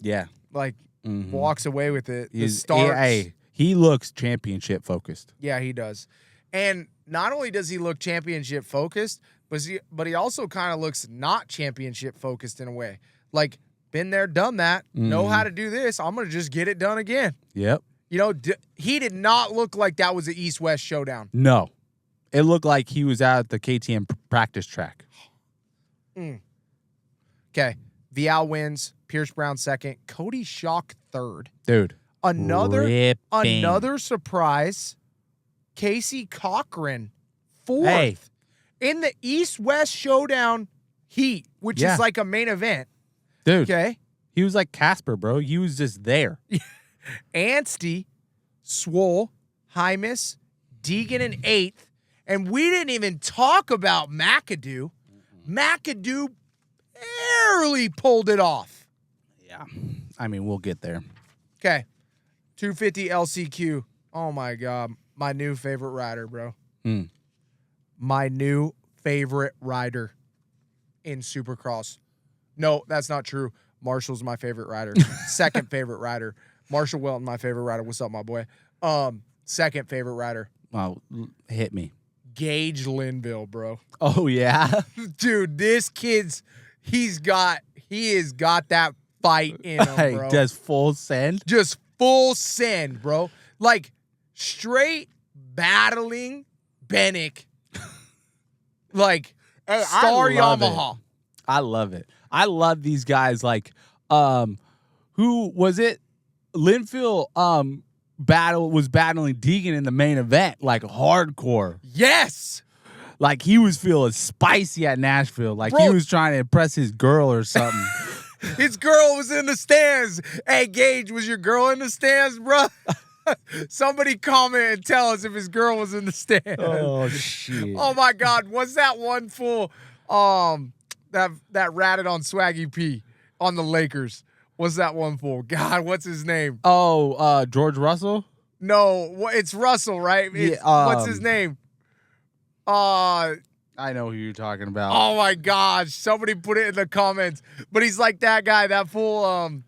Yeah.
Like
Mhm.
walks away with it. The
He's-
starts.
he looks championship focused.
Yeah, he does. And not only does he look championship focused, but he also kind of looks not championship focused in a way. Like, been there, done that, know how to do this. I'm going to just get it done again.
Yep.
You know, he did not look like that was an East-West showdown.
No. It looked like he was out at the KTM practice track.
Okay, Vial wins, Pierce Brown second, Cody Schock third.
Dude.
Another surprise, Casey Cochran fourth.
Hey.
In the East-West showdown heat, which
Yeah.
is like a main event.
Dude.
Okay.
He was like Casper, bro. He was just there.
Anstie, Swole, Hymas, Deegan in eighth. And we didn't even talk about McAdoo. McAdoo barely pulled it off.
Yeah. I mean, we'll get there.
Okay. 250 LCQ. Oh, my God. My new favorite rider, bro.
Mm.
My new favorite rider in Supercross. No, that's not true. Marshall's my favorite rider. Second favorite rider. Marshall Welton, my favorite rider. What's up, my boy? Second favorite rider.
Wow. Hit me.
Gage Linville, bro.
Oh, yeah?
Dude, this kid's he has got that fight in him,
Hey,
bro.
just full send?
Just full send, bro. Like straight battling Bennick. Like
Hey,
star
I love
Yamaha.
it. I love it. I love these guys. Like, who was it? Linfield was battling Deegan in the main event, like hardcore.
Yes.
Like he was feeling spicy at Nashville. Like
Bro.
he was trying to impress his girl or something.
His girl was in the stands. Hey, Gage, was your girl in the stands, bro? Somebody comment and tell us if his girl was in the stands.
Oh shit.
Oh my God, was that one fool that ratted on Swaggy P on the Lakers? Was that one fool? God, what's his name?
Oh, George Russell?
No, it's Russell, right? It's,
Yeah,
what's his name?
I know who you're talking about.
Oh my gosh, somebody put it in the comments. But he's like that guy, that fool.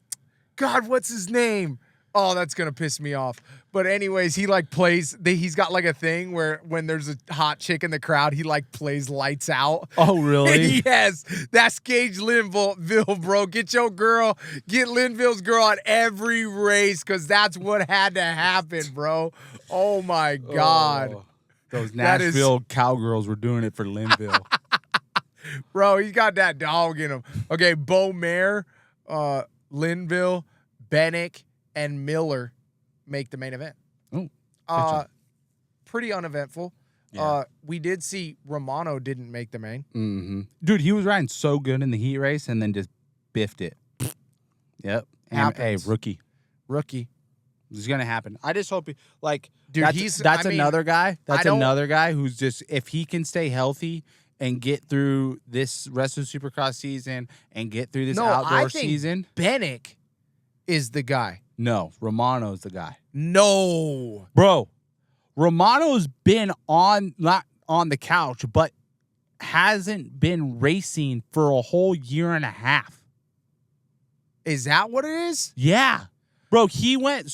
God, what's his name? Oh, that's gonna piss me off. But anyways, he like plays. He's got like a thing where when there's a hot chick in the crowd, he like plays lights out.
Oh, really?
Yes, that's Gage Linville, bro. Get your girl, get Linville's girl at every race, because that's what had to happen, bro. Oh my God.
Oh, those
That is-
Nashville cowgirls were doing it for Linville.
Bro, he's got that dog in him. Okay, Bo Mare, Linville, Bennick, and Miller make the main event.
Oh,
Pretty uneventful.
Yeah.
We did see Romano didn't make the main.
mm-hmm. Dude, he was riding so good in the heat race and then just biffed it. Yep. And,
Happens.
hey, rookie.
Rookie.
It's gonna happen. I just hope he
Dude,
that's
I mean,
another guy. That's
don't-
another guy who's just, if he can stay healthy and get through this rest of the Supercross season and get through this
No,
outdoor
I think
season.
Bennick is the guy.
No, Romano's the guy.
No.
Bro, Romano's been not on the couch, but hasn't been racing for a whole year and a half.
Is that what it is?
Yeah. Bro, he went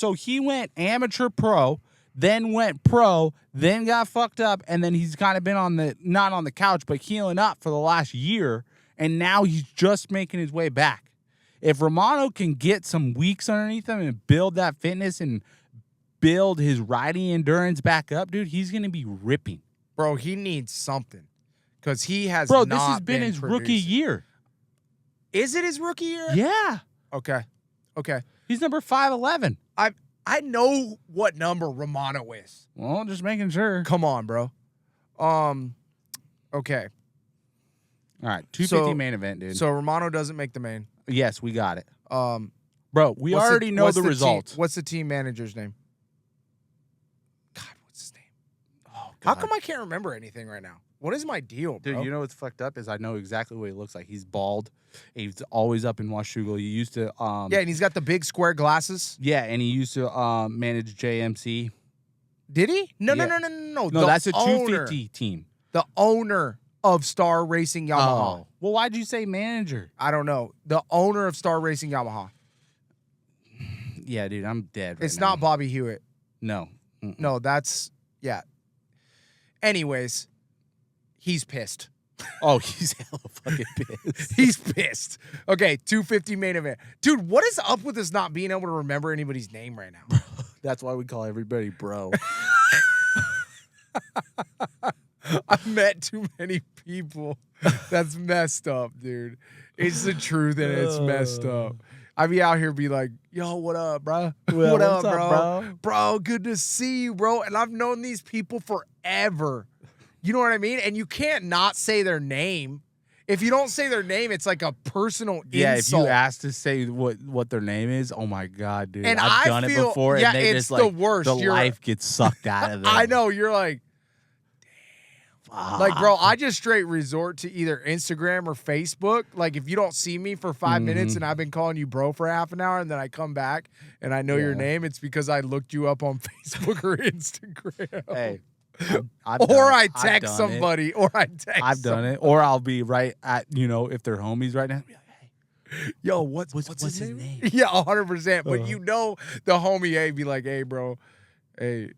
amateur pro, then went pro, then got fucked up, and then he's kind of been not on the couch, but healing up for the last year, and now he's just making his way back. If Romano can get some weeks underneath him and build that fitness and build his riding endurance back up, dude, he's going to be ripping.
Bro, he needs something. Because he has
Bro,
not
this has been his rookie
producing.
year.
Is it his rookie year?
Yeah.
Okay.
He's number 5'11".
I know what number Romano is.
Well, just making sure.
Come on, bro. Okay.
All right, 250 main event, dude.
So Romano doesn't make the main.
Yes, we got it. Bro, we already know the results.
What's the team manager's name? God, what's his name?
Oh, God.
How come I can't remember anything right now? What is my deal, bro?
Dude, you know what's fucked up is I know exactly what he looks like. He's bald. He's always up in Washougal. He used to
yeah, and he's got the big square glasses.
Yeah, and he used to manage JMC.
Did he? No.
No, that's a 250 team.
The owner of Star Racing Yamaha.
Oh. Well, why'd you say manager?
I don't know. The owner of Star Racing Yamaha.
Yeah, dude, I'm dead right
It's
now.
not Bobby Hewitt.
No.
No, that's, yeah. Anyways, he's pissed.
Oh, he's hella fucking pissed.
He's pissed. Okay, 250 main event. Dude, what is up with us not being able to remember anybody's name right now?
That's why we call everybody bro.
I've met too many people. That's messed up, dude. It's the truth and it's messed up. I be out here be like, yo, what up, bro? What up, bro? Bro, good to see you, bro. And I've known these people forever. You know what I mean? And you can't not say their name. If you don't say their name, it's like a personal
Yeah,
insult.
if you ask to say what their name is, oh my God, dude.
And
I've done it before.
Yeah,
and they
it's
just,
the
like,
worst.
The life gets sucked out of them.
I know. You're like, like, bro, I just straight resort to either Instagram or Facebook. Like, if you don't see me for 5 minutes and I've been calling you bro for half an hour and then I come back and I know your name, it's because I looked you up on Facebook or Instagram.
Hey.
I text somebody.
I've done it. Or I'll be right at, if they're homies right now. Be like, hey,
yo, what's his name? Yeah, 100%. But you know the homie, hey, be like, hey, bro, hey,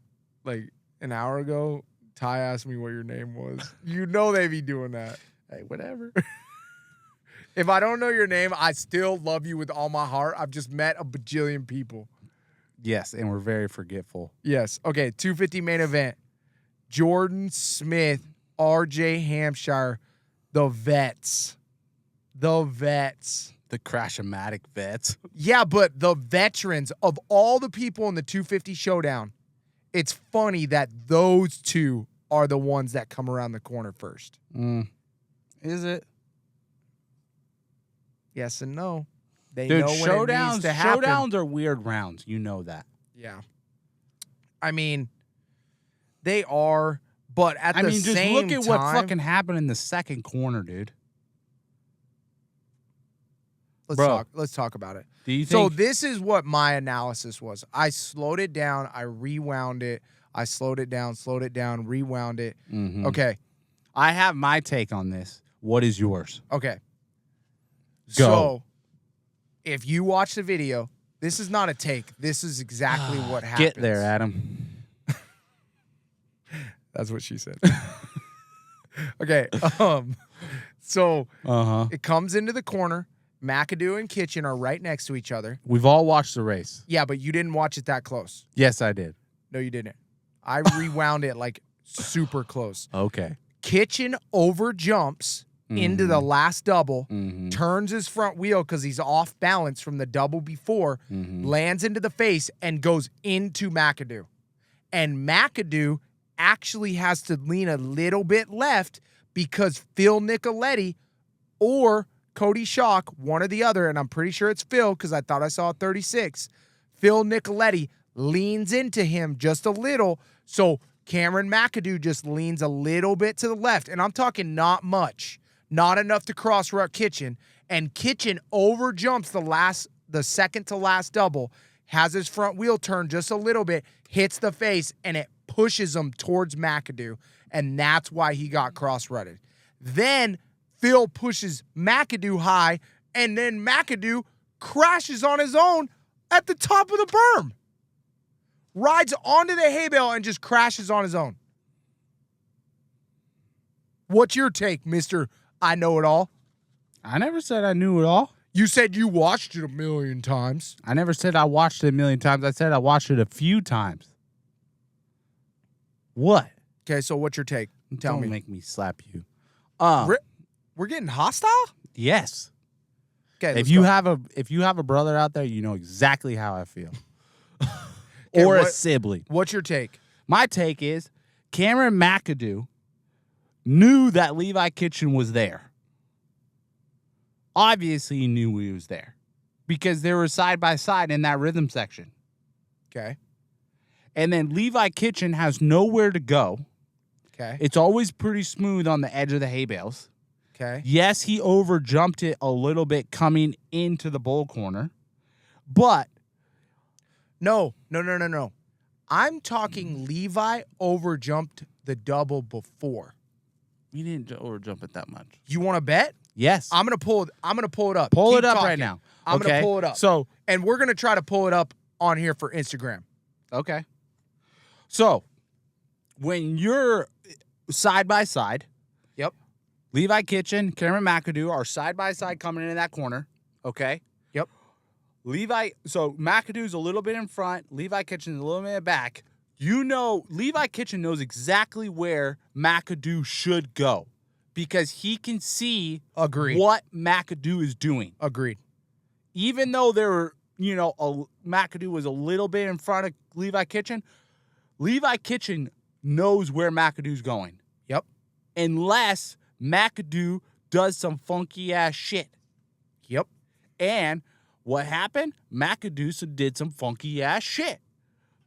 like an hour ago, Ty asked me what your name was. You know they be doing that.
Hey, whatever.
If I don't know your name, I still love you with all my heart. I've just met a bajillion people.
Yes, and we're very forgetful.
Yes. Okay, 250 main event. Jordan Smith, RJ Hampshire, the vets. The vets.
The Crash-O-Matic vets.
Yeah, but the veterans of all the people in the 250 showdown, it's funny that those two are the ones that come around the corner first.
Is it?
Yes and no. They
Dude,
know when it needs to happen.
Showdowns are weird rounds. You know that.
Yeah. I mean, they are, but at the same time...
just look at what fucking happened in the second corner, dude.
Let's talk about it.
Do you think...
So this is what my analysis was. I slowed it down. I rewound it. I slowed it down, rewound it. Okay.
I have my take on this. What is yours?
Okay.
Go.
So if you watch the video, this is not a take. This is exactly what happens.
Get there, Adam.
That's what she said. Okay. So it comes into the corner. McAdoo and Kitchen are right next to each other.
We've all watched the race.
Yeah, but you didn't watch it that close.
Yes, I did.
No, you didn't. I rewound it like super close.
Okay.
Kitchen over jumps into the last double, turns his front wheel because he's off balance from the double before, lands into the face, and goes into McAdoo. And McAdoo actually has to lean a little bit left because Phil Nicoletti or Cody Schock, one or the other, and I'm pretty sure it's Phil because I thought I saw a 36. Phil Nicoletti leans into him just a little, so Cameron McAdoo just leans a little bit to the left, and I'm talking not much, not enough to cross-rut Kitchen, and Kitchen overjumps the second to last double, has his front wheel turned just a little bit, hits the face, and it pushes him towards McAdoo, and that's why he got cross-rutted. Then Phil pushes McAdoo high, and then McAdoo crashes on his own at the top of the berm. Rides onto the hay bale and just crashes on his own. What's your take, Mr. I Know It All?
I never said I knew it all.
You said you watched it a million times.
I never said I watched it a million times. I said I watched it a few times. What?
Okay, so what's your take? Tell me.
Don't make me slap you.
We're getting hostile?
Yes.
Okay,
If you have a brother out there, you know exactly how I feel.
Okay,
Or a sibling.
What's your take?
My take is Cameron McAdoo knew that Levi Kitchen was there. Obviously, he knew he was there because they were side by side in that rhythm section.
Okay.
And then Levi Kitchen has nowhere to go.
Okay.
It's always pretty smooth on the edge of the hay bales.
Okay.
Yes, he overjumped it a little bit coming into the bowl corner, but
No. I'm talking Levi overjumped the double before.
he didn't overjump it that much.
You want to bet?
Yes.
I'm gonna pull it up.
Pull
Keep
it up
talking.
right now.
I'm gonna pull it up.
So,
And we're gonna try to pull it up on here for Instagram.
okay. So, when you're side by side,
Yep.
Levi Kitchen, Cameron McAdoo are side by side coming into that corner. Okay.
Yep.
So McAdoo's a little bit in front, Levi Kitchen's a little bit back. You know, Levi Kitchen knows exactly where McAdoo should go because he can see
Agreed.
what McAdoo is doing.
Agreed.
Even though there were, McAdoo was a little bit in front of Levi Kitchen knows where McAdoo's going.
Yep.
Unless McAdoo does some funky ass shit.
Yep.
And what happened? McAdoo did some funky ass shit.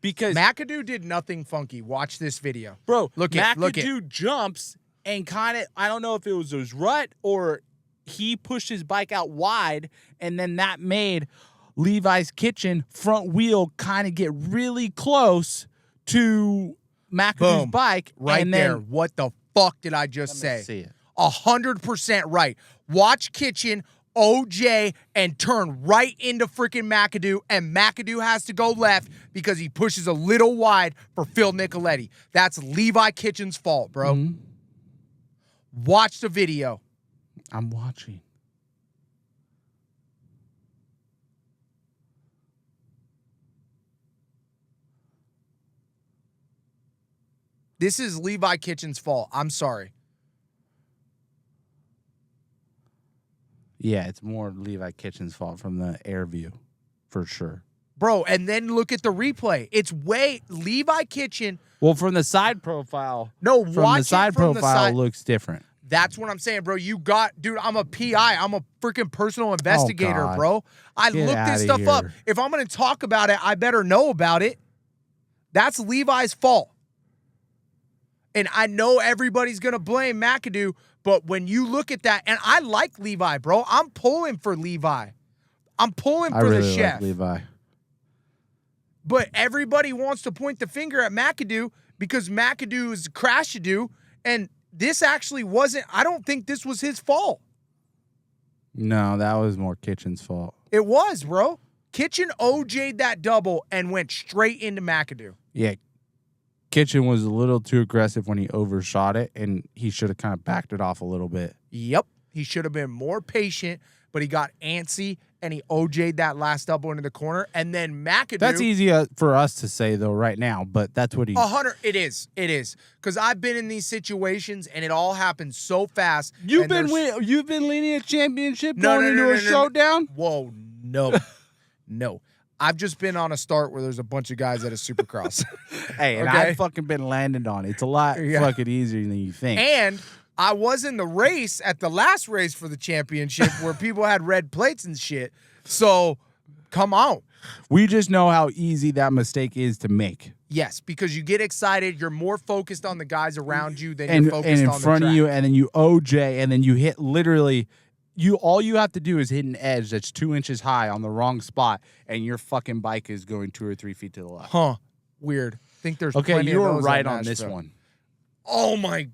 Because
McAdoo did nothing funky. Watch this video.
bro,
look
McAdoo jumps and kind of, I don't know if it was his rut or he pushed his bike out wide, and then that made Levi's Kitchen front wheel kind of get really close to McAdoo's
Boom.
bike.
Right
and
there.
then,
What the fuck did I just say?
see it.
100% right. Watch Kitchen, OJ, and turn right into freaking McAdoo, and McAdoo has to go left because he pushes a little wide for Phil Nicoletti. That's Levi Kitchen's fault, bro.
Mm-hmm.
Watch the video.
I'm watching.
This is Levi Kitchen's fault. I'm sorry.
Yeah, it's more Levi Kitchen's fault from the air view, for sure.
Bro, and then look at the replay. It's Levi Kitchen.
Well, from the side profile,
No,
from
watch
the side
it from
profile
the side.
looks different.
That's what I'm saying, bro. Dude, I'm a PI. I'm a freaking personal investigator,
God.
bro. I
Get
look this
outta
stuff up.
here.
If I'm going to talk about it, I better know about it. That's Levi's fault. And I know everybody's going to blame McAdoo, but when you look at that, and I like Levi, bro. I'm pulling for Levi. I'm pulling for the chef.
Like Levi.
But everybody wants to point the finger at McAdoo because McAdoo is Crashadoo, and this actually wasn't, I don't think this was his fault.
No, that was more Kitchen's fault.
It was, bro. Kitchen OJ'd that double and went straight into McAdoo.
Yeah, Kitchen was a little too aggressive when he overshot it, and he should have kind of backed it off a little bit.
Yep. He should have been more patient, but he got antsy, and he OJ'd that last double into the corner. And then McAdoo.
That's easy for us to say, though, right now, but that's what he...
100. It is. Because I've been in these situations, and it all happens so fast.
You've
and
been leading a championship
No,
going
no,
into a showdown?
Whoa, no. No. I've just been on a start where there's a bunch of guys at a Supercross.
Hey, and
Okay?
I've fucking been landing on it. It's a lot fucking easier than you think.
And I was in the race at the last race for the championship where people had red plates and shit. So, come on.
We just know how easy that mistake is to make.
Yes, because you get excited. You're more focused on the guys around you than
And
you're focused
in
on the
front of
track.
you, and then you OJ, and then you hit literally... All you have to do is hit an edge that's 2 inches high on the wrong spot, and your fucking bike is going 2 or 3 feet to the left.
Huh. Weird. Think there's
Okay,
plenty
you
of
were
those
right
at
on this
Nashville.
one.
Oh, my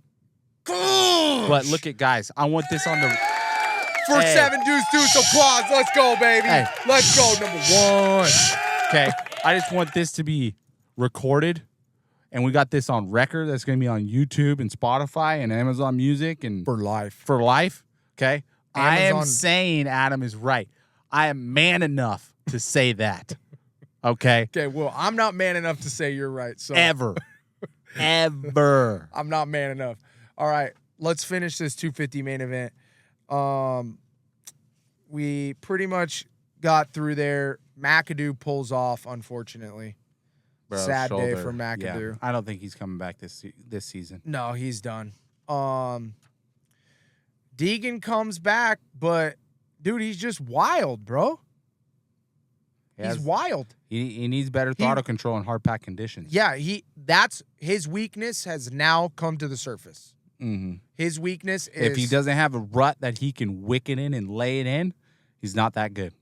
God.
But look at guys. I want this on the...
For
Hey.
7 Deuce applause. Let's go, baby.
Hey.
Let's go, number one.
Okay, I just want this to be recorded, and we got this on record. That's going to be on YouTube and Spotify and Amazon Music and
For life.
for life. Okay, I am
Amazon-
saying Adam is right. I am man enough to say that. Okay,
Okay, well, I'm not man enough to say you're right. So
ever.
I'm not man enough. All right, let's finish this 250 main event. We pretty much got through there. McAdoo pulls off, unfortunately.
Bro,
Sad day
shoulder.
for McAdoo.
Yeah, I don't think he's coming back this season.
No, he's done. Deegan comes back, but dude, he's just wild, bro. He's wild.
He needs better throttle control in hard pack conditions.
Yeah, that's his weakness has now come to the surface.
Mm-hmm.
His weakness is
if he doesn't have a rut that he can wick it in and lay it in, he's not that good.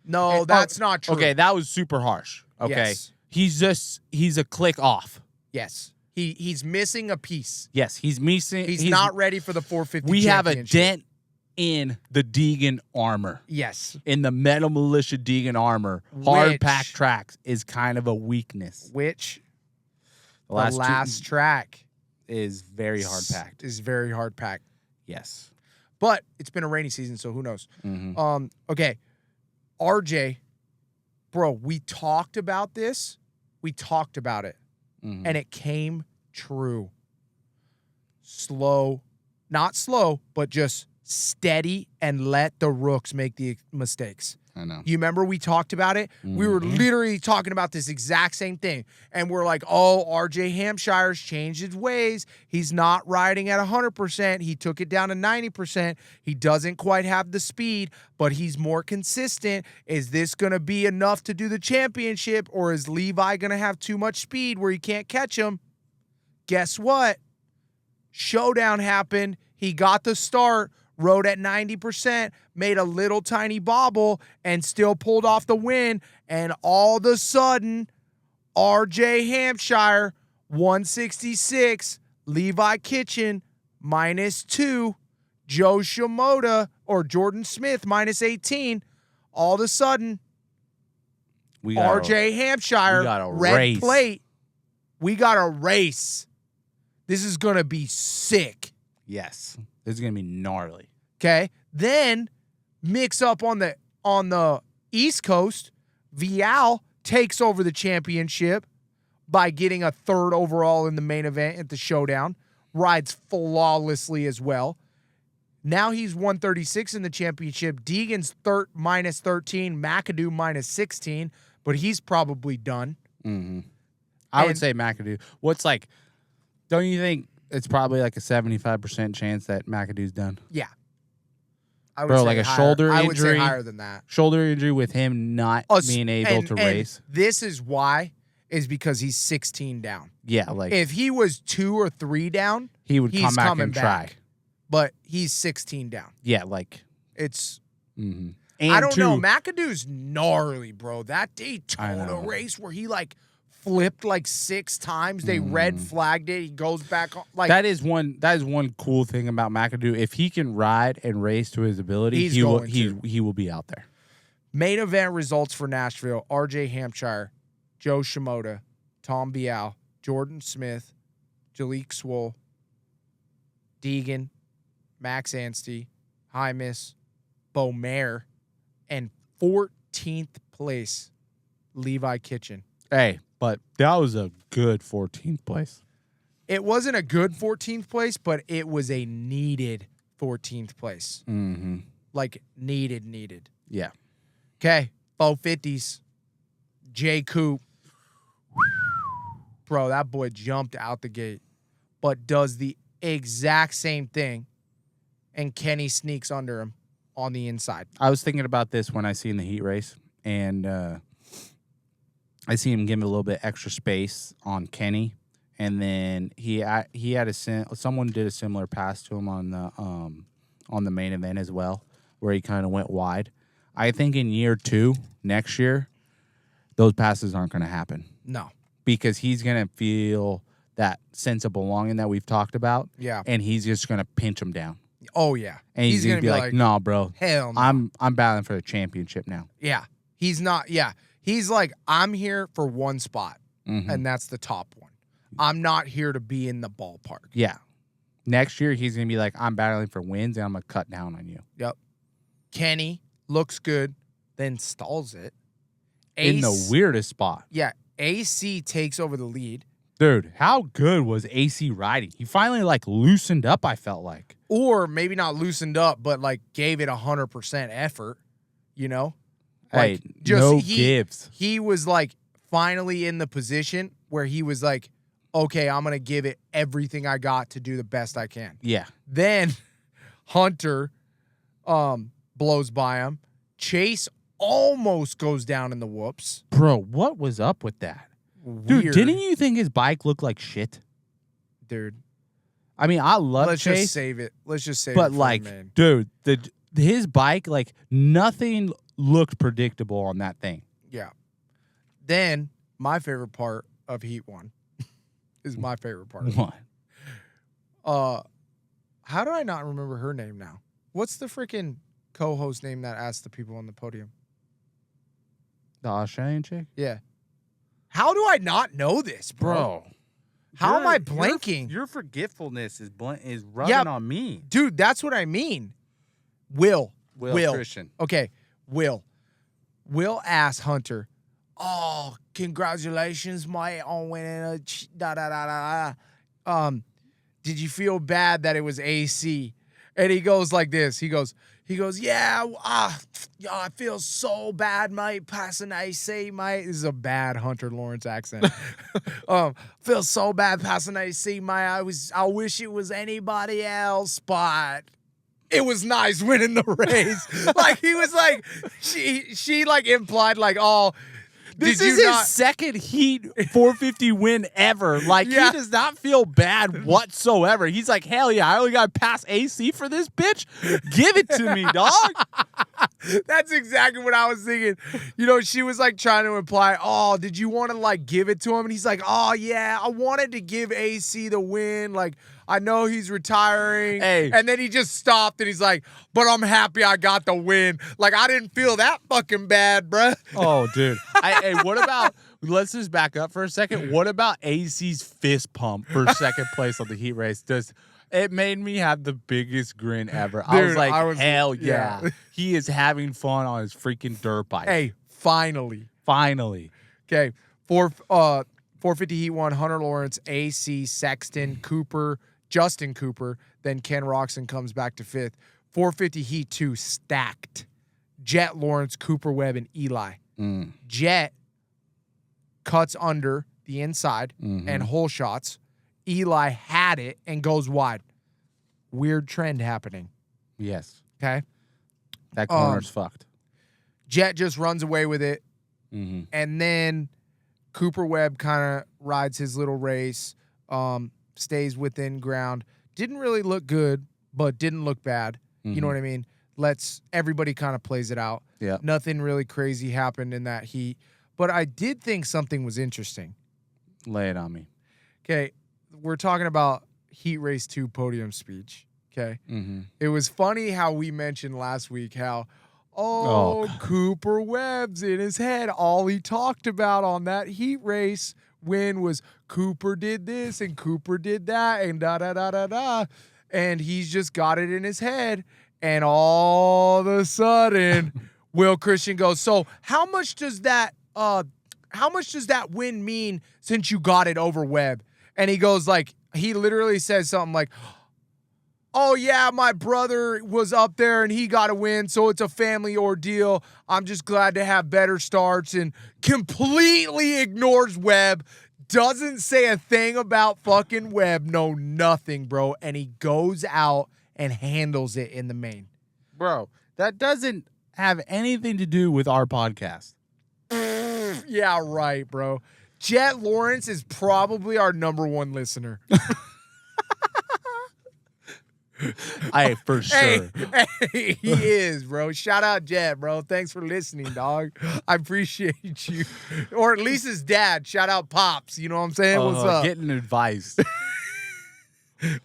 No, that's not true.
Okay, that was super harsh. Okay.
Yes.
He's a click off.
Yes. He's missing a piece.
Yes, he's missing.
He's not ready for the 450
We have a
championship.
dent in the Deegan armor.
Yes.
In the Metal Militia Deegan armor. Hard pack tracks is kind of a weakness.
Which
the
last track
is very hard packed.
Is very hard packed.
Yes.
But it's been a rainy season, so who knows?
Mm-hmm.
Okay. RJ, bro, we talked about this. We talked about it.
Mm-hmm.
And it came true. Slow, not slow, but just steady and let the rooks make the mistakes.
I know.
You remember we talked about it?
Mm-hmm.
We were literally talking about this exact same thing. And we're like, oh, RJ Hampshire's changed his ways. He's not riding at 100%. He took it down to 90%. He doesn't quite have the speed, but he's more consistent. Is this going to be enough to do the championship, or is Levi going to have too much speed where he can't catch him? Guess what? Showdown happened. He got the start. Rode at 90%, made a little tiny bobble, and still pulled off the win. And all of a sudden, RJ Hampshire, 166, Levi Kitchen, -2, Joe Shimoda, or Jordan Smith, -18. All of a sudden, RJ Hampshire, red
race.
plate. We got a race. This is going to be sick.
Yes. This is going to be gnarly.
Okay. Then mix up on the East Coast. Vial takes over the championship by getting a 3rd overall in the main event at the showdown. Rides flawlessly as well. Now he's 136 in the championship. Deegan's -13, McAdoo -16, but he's probably done.
Mm-hmm. I would say McAdoo. Don't you think it's probably like a 75% chance that McAdoo's done?
Yeah. I would
Bro,
say
like a
higher.
shoulder
I would say
injury.
higher than that.
Shoulder injury with him not being able to race.
This is why, is because he's 16 down.
Yeah, like
If he was 2 or 3 down,
he would
he's
come back
coming
and
back.
try.
But he's 16 down.
Yeah, like
It's
mm-hmm.
I don't know. McAdoo's gnarly, bro. That
I
Daytona
know.
race where he flipped 6 times. They red flagged it. He goes back on
that is one cool thing about McAdoo. If he can ride and race to his ability, he will be out there.
Main event results for Nashville: RJ Hampshire, Joe Shimoda, Tom Bial, Jordan Smith, Jalik Swoll, Deegan, Max Anstey, Hymus, Bo Mayer, and 14th place, Levi Kitchen.
Hey, but that was a good 14th place.
It wasn't a good 14th place, but it was a needed 14th place.
Mm-hmm.
Needed.
Yeah.
Okay, 450s. J. Coop. Bro, that boy jumped out the gate, but does the exact same thing, and Kenny sneaks under him on the inside.
I was thinking about this when I seen the heat race, and I see him give a little bit extra space on Kenny, and then he had someone did a similar pass to him on the main event as well, where he kind of went wide. I think in year 2 next year, those passes aren't going to happen.
No,
because he's going to feel that sense of belonging that we've talked about.
Yeah,
and he's just going to pinch him down.
Oh yeah,
and he's going to be like, "No, bro,
hell no.
I'm battling for the championship now."
Yeah, he's not. Yeah, he's like, I'm here for one spot,
mm-hmm.
and that's the top one. I'm not here to be in the ballpark.
Yeah. Next year, he's going to be like, I'm battling for wins, and I'm going to cut down on you.
Yep. Kenny looks good, then stalls it.
In the weirdest spot.
Yeah, AC takes over the lead.
Dude, how good was AC riding? He finally like loosened up, I felt like.
Or maybe not loosened up, but like gave it 100% effort, you know? Like,
Hey, no gives.
He was like finally in the position where he was like, okay, I'm going to give it everything I got to do the best I can.
Yeah.
Then Hunter blows by him. Chase almost goes down in the whoops.
Bro, what was up with that?
Weird.
Dude, didn't you think his bike looked like shit?
Dude.
I mean, I love
Let's
Chase.
just save it. Let's just save it.
But
for
like,
the main.
dude, his bike, like nothing looked predictable on that thing.
Yeah. Then my favorite part of Heat 1 is my favorite part.
What?
How do I not remember her name now? What's the freaking co-host name that asked the people on the podium?
The Australian chick?
Yeah. How do I not know this, bro? How am I blanking?
Your forgetfulness is rubbing on me.
Dude, that's what I mean. Will
Christian.
Okay, Will asked Hunter, "Oh, congratulations, mate, on winning a did you feel bad that it was AC?" And he goes like this. He goes, yeah, I feel so bad, mate, passing AC, mate. This is a bad Hunter Lawrence accent. Feel so bad passing AC, mate. I wish it was anybody else, but it was nice winning the race. Like he was like, she like implied like, oh,
This is his second Heat 450 win ever. Like, he does not feel bad whatsoever. He's like, hell yeah, I only got to pass AC for this bitch? Give it to me, dog.
That's exactly what I was thinking. You know, she was like trying to imply, oh, did you want to like give it to him? And he's like, oh, yeah, I wanted to give AC the win. Like, I know he's retiring.
Hey.
And then he just stopped and he's like, but I'm happy I got the win. Like, I didn't feel that fucking bad, bruh.
Oh, dude. Hey, what about, let's just back up for a second. What about AC's fist pump for second place on the Heat race? It made me have the biggest grin ever. Dude, I was like, hell yeah. He is having fun on his freaking dirt bike.
Hey, finally. Okay, 450 Heat 1, Hunter Lawrence, AC, Sexton, Cooper, Justin Cooper. Then Ken Roxon comes back to 5th. 450 Heat 2, stacked. Jet, Lawrence, Cooper Webb, and Eli. Jet cuts under the inside and hole shots. Eli had it and goes wide. Weird trend happening.
Yes.
Okay.
That corner's fucked.
Jet just runs away with it. And then Cooper Webb kind of rides his little race, stays within ground. Didn't really look good, but didn't look bad. You know what I mean? Everybody kind of plays it out.
Yeah.
Nothing really crazy happened in that heat. But I did think something was interesting.
Lay it on me.
Okay. We're talking about Heat Race 2 podium speech. Okay. It was funny how we mentioned last week how, Cooper Webb's in his head. All he talked about on that Heat Race win was Cooper did this and Cooper did that and da-da-da-da-da. And he's just got it in his head. And all of a sudden, Will Christian goes, so how much does that win mean since you got it over Webb? And he goes like, he literally says something like, oh yeah, my brother was up there and he got a win, so it's a family ordeal. I'm just glad to have better starts, and completely ignores Webb. Doesn't say a thing about fucking Webb. No, nothing, bro. And he goes out and handles it in the main.
Bro, that doesn't have anything to do with our podcast.
Yeah, right, bro. Jet Lawrence is probably our #1 listener.
For sure.
Hey, he is, bro. Shout out Jet, bro. Thanks for listening, dog. I appreciate you. Or at least his dad. Shout out Pops. You know what I'm saying? What's up?
Getting advice.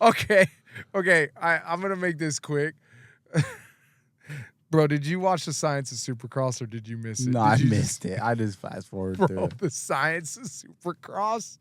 Okay. I'm going to make this quick. Bro, did you watch the Science of Supercross or did you miss it?
No, I missed it. I just fast forward through it.
The Science of Supercross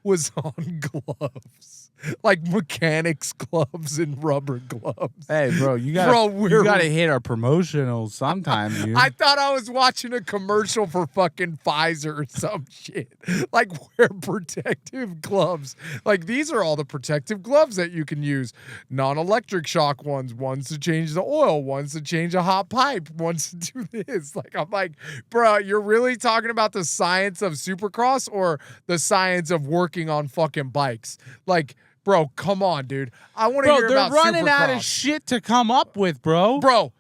was on gloves. Like mechanics gloves and rubber gloves.
Hey, bro, you gotta hit our promotional sometime, dude.
I thought I was watching a commercial for fucking Pfizer or some shit. Like, wear protective gloves. Like, these are all the protective gloves that you can use. Non-electric shock ones to change the oil, ones to change a hot pipe, ones to do this. Like, I'm like, bro, you're really talking about the science of Supercross or the science of working on fucking bikes? Like, bro, come on, dude. I want to hear about Supercross.
They're running out of shit to come up with, bro.
Bro,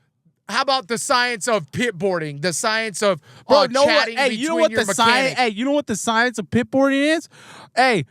how about the science of pitboarding? The science of chatting between
you know what
your
the
mechanic?
Hey, you know what the science of pitboarding is? Hey,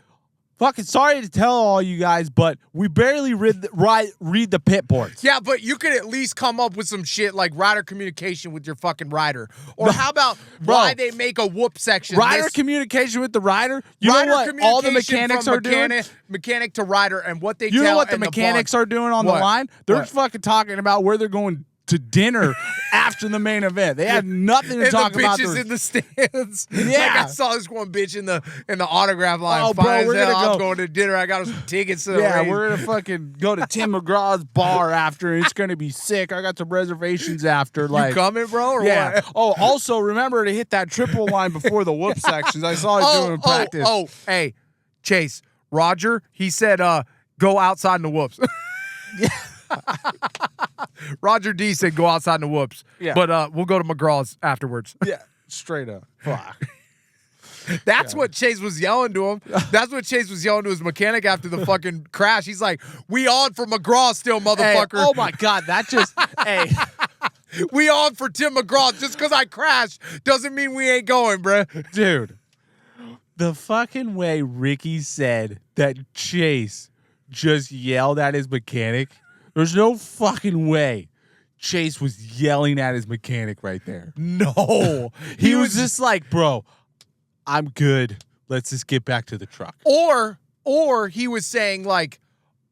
fucking sorry to tell all you guys, but we barely read the pit boards.
Yeah, but you could at least come up with some shit like rider communication with your fucking rider. Or how about why they make a whoop section?
Rider communication with the rider? You know what all the mechanics are doing?
Mechanic to rider and what they
You know what the mechanics are doing on the line? They're fucking talking about where they're going to dinner after the main event. They had nothing to talk about.
The bitches in the stands.
Yeah,
like I saw this one bitch in the autograph line.
Oh, bro, we're gonna
I'm going to dinner. I got some tickets to the race.
We're gonna fucking go to Tim McGraw's bar after. It's gonna be sick. I got some reservations after. Like,
you coming, bro? Or what?
Oh, also remember to hit that triple line before the whoop sections. I saw you doing practice.
Hey, Chase, Roger. He said, go outside in the whoops.
Yeah.
Roger D said go outside in the whoops. Yeah. But we'll go to McGraw's afterwards.
Yeah, straight up. Fuck.
That's what Chase was yelling to him. That's what Chase was yelling to his mechanic after the fucking crash. He's like, we on for McGraw still, motherfucker.
Hey, oh my God, that just hey.
We on for Tim McGraw. Just because I crashed doesn't mean we ain't going, bruh.
Dude, the fucking way Ricky said that Chase just yelled at his mechanic, there's no fucking way Chase was yelling at his mechanic right there.
No.
He was just like, bro, I'm good. Let's just get back to the truck.
Or he was saying like,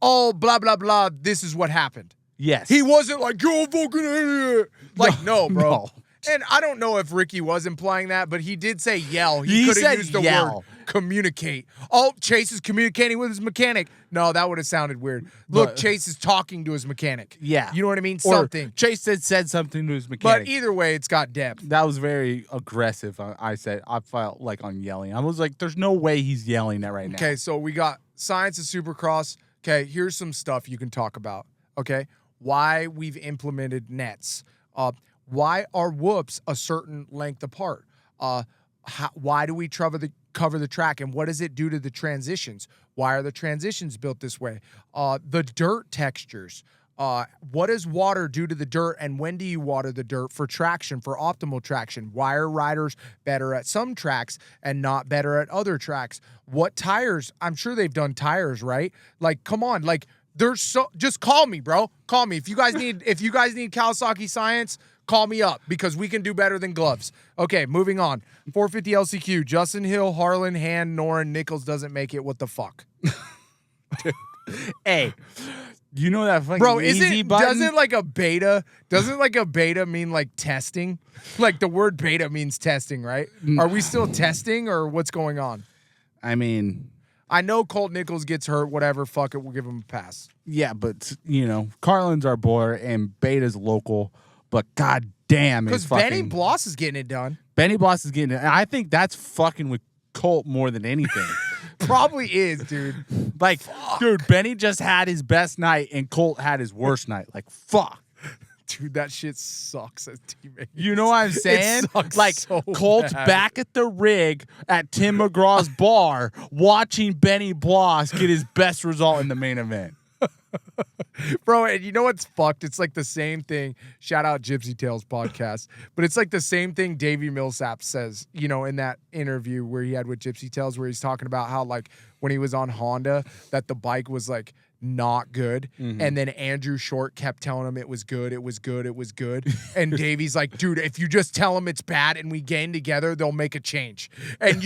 oh, blah, blah, blah, this is what happened.
Yes.
He wasn't like, you're a fucking idiot. Like, no, bro.
No.
And I don't know if Ricky was implying that, but he did say yell. He could have used the word communicate. Oh, Chase is communicating with his mechanic. No, that would have sounded weird. Look, Chase is talking to his mechanic.
Yeah.
You know what I mean?
Or
something.
Chase said something to his mechanic.
But either way, it's got depth.
That was very aggressive. I felt like on yelling. I was like, there's no way he's yelling that right now.
Okay, so we got science of Supercross. Okay, here's some stuff you can talk about. Okay, why we've implemented nets. Why are whoops a certain length apart? Why do we cover the track, and what does it do to the transitions? Why are the transitions built this way? The dirt textures. What does water do to the dirt, and when do you water the dirt for traction, for optimal traction? Why are riders better at some tracks and not better at other tracks? What tires? I'm sure they've done tires, right? Like, come on, like just call me, bro. Call me if you guys need Kawasaki science. Call me up because we can do better than gloves. Okay, moving on. 450 LCQ. Justin Hill, Harlan, Hand, Noren, Nichols doesn't make it. What the fuck?
Dude. Hey, you know that fucking
bro,
easy button?
Doesn't like a beta mean like testing? Like the word beta means testing, right? Are we still testing or what's going on?
I mean,
I know Colt Nichols gets hurt, whatever. Fuck it, we'll give him a pass.
Yeah, but, Carlin's our boy and Beta's local. But god damn,
because Benny Bloss is getting it done.
Benny Bloss is getting it. And I think that's fucking with Colt more than anything.
Probably is, dude.
Like, dude, Benny just had his best night and Colt had his worst night. Like, fuck.
Dude, that shit sucks as teammates.
You know what I'm saying?
It sucks
like,
so
Colt's
bad.
back at the rig at Tim McGraw's bar watching Benny Bloss get his best result in the main event.
Bro, and you know what's fucked? It's like the same thing. Shout out Gypsy Tales podcast. But it's like the same thing Davey Millsap says, in that interview where he had with Gypsy Tales, where he's talking about how, like, when he was on Honda, that the bike was, like, not good. Mm-hmm. And then Andrew Short kept telling him it was good, it was good, it was good. And Davey's like, dude, if you just tell them it's bad and we gain together, they'll make a change. And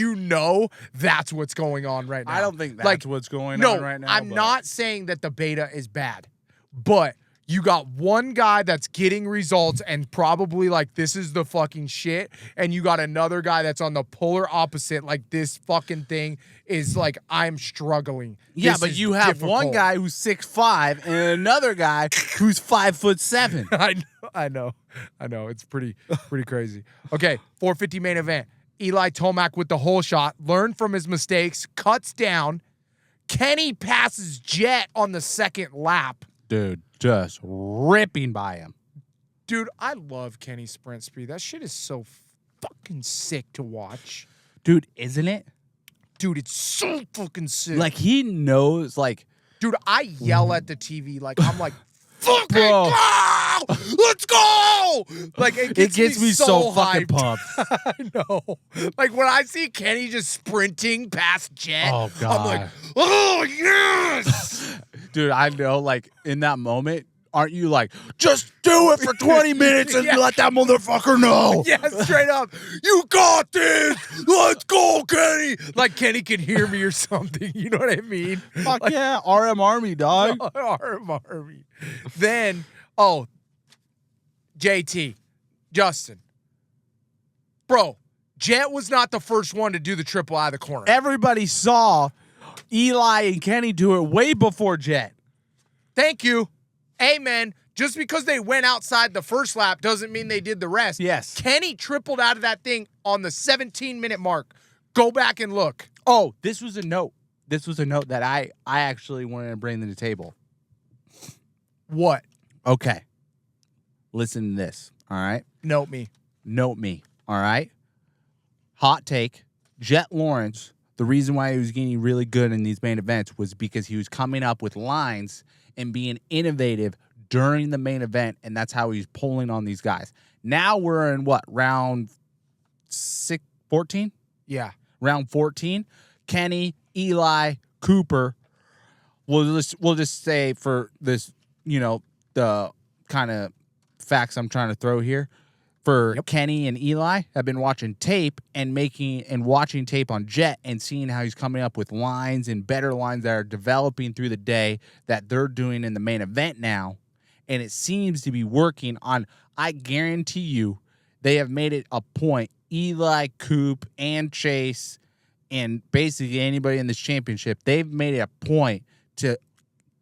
that's what's going on right now.
I don't think that's what's going on right now.
I'm not saying that the beta is bad, but You got one guy that's getting results and probably like this is the fucking shit, and you got another guy that's on the polar opposite. Like this fucking thing is like I'm struggling.
Yeah,
This
but
is
you have one
difficult.
guy who's 6'5" and another guy who's 5'7".
I know. It's pretty crazy. Okay, 450 main event. Eli Tomac with the hole shot, learned from his mistakes, cuts down. Kenny passes Jet on the second lap.
Dude, just ripping by him.
Dude, I love Kenny's sprint speed. That shit is so fucking sick to watch.
Dude, isn't it?
Dude, it's so fucking sick.
Like, he knows, like...
Dude, I yell at the TV. Like, I'm like, fucking
Bro.
go! Let's go! Like, it gets me so
fucking
hyped.
pumped.
I know. Like, when I see Kenny just sprinting past Jet,
Oh, God.
I'm like, oh, yes!
Dude, I know, like, in that moment, aren't you like, just do it for 20 minutes and
Yeah.
let that motherfucker know?
Yeah, straight up. You got this! Let's go, Kenny! Like, Kenny can hear me or something. You know what I mean?
Fuck yeah, RM Army, dog.
Army. Then, JT, Justin. Bro, Jet was not the first one to do the triple out of the corner.
Everybody saw Eli and Kenny do it way before Jet.
Thank you. Amen. Just because they went outside the first lap doesn't mean they did the rest.
Yes.
Kenny tripled out of that thing on the 17-minute mark. Go back and look.
Oh, this was a note. This was a note that I actually wanted to bring to the table.
What?
Okay. Listen to this, all right?
Note me.
Note me, all right? Hot take, Jet Lawrence, the reason why he was getting really good in these main events was because he was coming up with lines and being innovative during the main event, and that's how he's pulling on these guys. Now we're in what, round 14?
Yeah.
Round 14. Kenny, Eli, Cooper. We'll just say for this, you know, the kind of facts I'm trying to throw here. For Kenny and Eli, I've been watching tape and watching tape on Jet and seeing how he's coming up with lines and better lines that are developing through the day that they're doing in the main event now. And it seems to be working on, I guarantee you, they have made it a point. Eli, Coop, and Chase, and basically anybody in this championship, they've made it a point to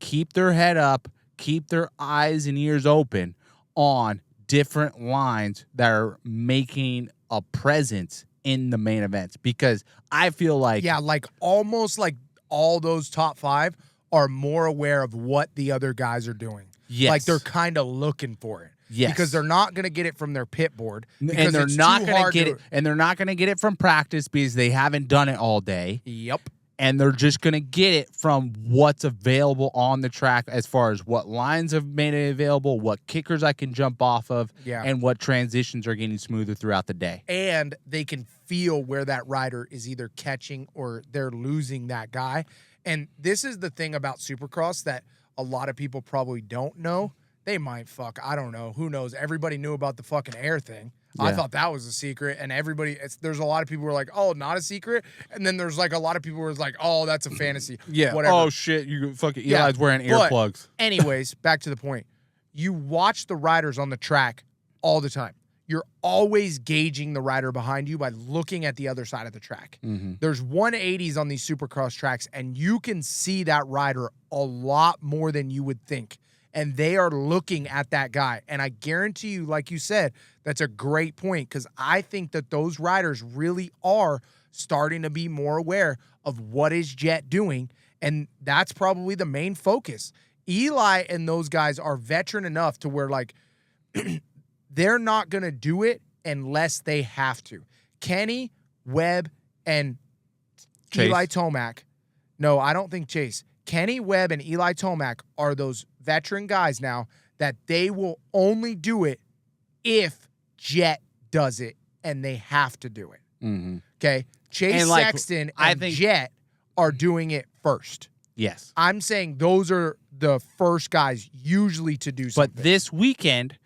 keep their head up, keep their eyes and ears open on different lines that are making a presence in the main events, because I feel like
like almost like all those top 5 are more aware of what the other guys are doing.
Yes.
Like they're kind of looking for it.
Yes.
Because they're not going to get it from their pit board.
and
Because
they're
it's
not
too
going to
hard
get it, and they're not going to get it from practice because they haven't done it all day.
Yep.
And they're just going to get it from what's available on the track as far as what lines have made it available, what kickers I can jump off of, and what transitions are getting smoother throughout the day.
And they can feel where that rider is either catching or they're losing that guy. And this is the thing about Supercross that a lot of people probably don't know. They might I don't know. Who knows? Everybody knew about the fucking air thing. I thought that was a secret, and there's a lot of people who are like, oh, not a secret, and then there's like a lot of people who are like, oh, that's a fantasy.
Yeah.
Whatever.
Oh shit, you fucking Eli's wearing earplugs.
Anyways, back to the point. You watch the riders on the track all the time. You're always gauging the rider behind you by looking at the other side of the track.
Mm-hmm.
There's 180s on these Supercross tracks, and you can see that rider a lot more than you would think. And they are looking at that guy. And I guarantee you, like you said, that's a great point, because I think that those riders really are starting to be more aware of what is Jet doing, and that's probably the main focus. Eli and those guys are veteran enough to where, like, they're not going to do it unless they have to. Kenny, Webb, and
Chase.
Eli Tomac. No, I don't think Chase. Kenny, Webb, and Eli Tomac are those veteran guys now that they will only do it if Jet does it, and they have to do it.
Mm-hmm.
Okay? Chase
And, like,
Sexton
I
and
think-
Jet are doing it first.
Yes.
I'm saying those are the first guys usually to do something.
But this weekend,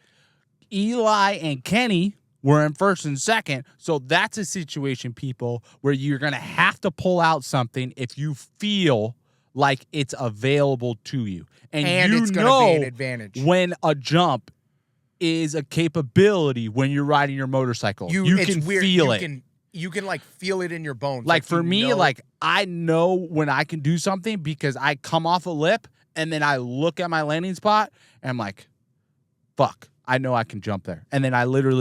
Eli and Kenny were in first and second, so that's a situation, people, where you're going to have to pull out something if you feel like it's available to you.
And
you
it's going to be an advantage.
When a jump is a capability when you're riding your motorcycle. You can feel it.
You can like feel it in your bones.
Like for me, like I know when I can do something because I come off a lip and then I look at my landing spot and I'm like, fuck, I know I can jump there. And then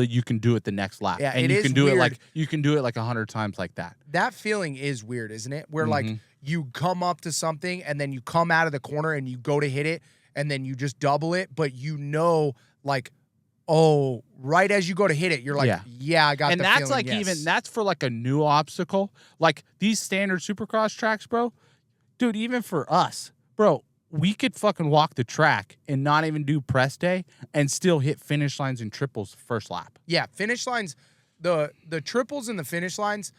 you can do it the next lap.
Yeah,
and
it
you
is
can do
weird.
you can do it like 100 times like that.
That feeling is weird, isn't it? Where like you come up to something and then you come out of the corner and you go to hit it and then you just double it, but you know, like, oh, right as you go to hit it, you're like, yeah I got
and
the
that's
feeling,
like
yes.
even that's for like a new obstacle. Like these standard Supercross tracks, bro. Dude, even for us, bro, we could fucking walk the track and not even do press day and still hit finish lines and triples first lap.
Yeah, finish lines, the triples and the finish lines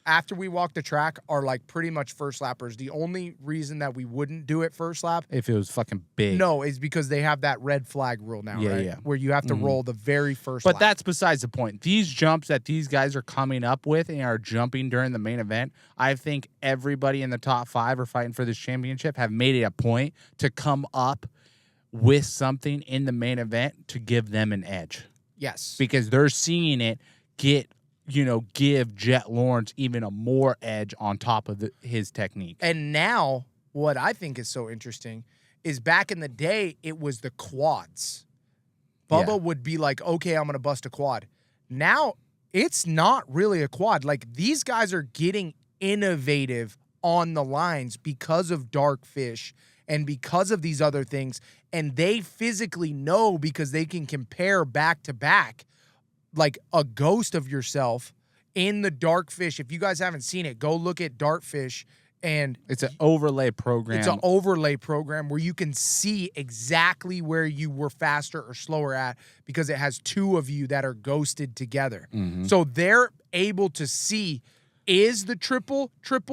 after we walk the track are like pretty much first lappers. The only reason that we wouldn't do it first lap,
if it was fucking big.
No, is because they have that red flag rule now, right?
Yeah.
Where you have to roll the very first
But
lap.
that's besides the point. These jumps that these guys are coming up with and are jumping during the main event, I think everybody in the top 5 or fighting for this championship have made it a point to come up with something in the main event to give them an edge.
Yes.
Because they're seeing it give Jet Lawrence even a more edge on top of his technique.
And now, what I think is so interesting is back in the day, it was the quads. Bubba would be like, okay, I'm going to bust a quad. Now, it's not really a quad. Like, these guys are getting innovative on the lines because of dark fish and because of these other things. And they physically know because they can compare back to back like a ghost of yourself in the dark fish. If you guys haven't seen it, go look at Dartfish, and
it's an overlay program.
It's an overlay program where you can see exactly where you were faster or slower at because it has 2 of you that are ghosted together. So they're able to see, is the triple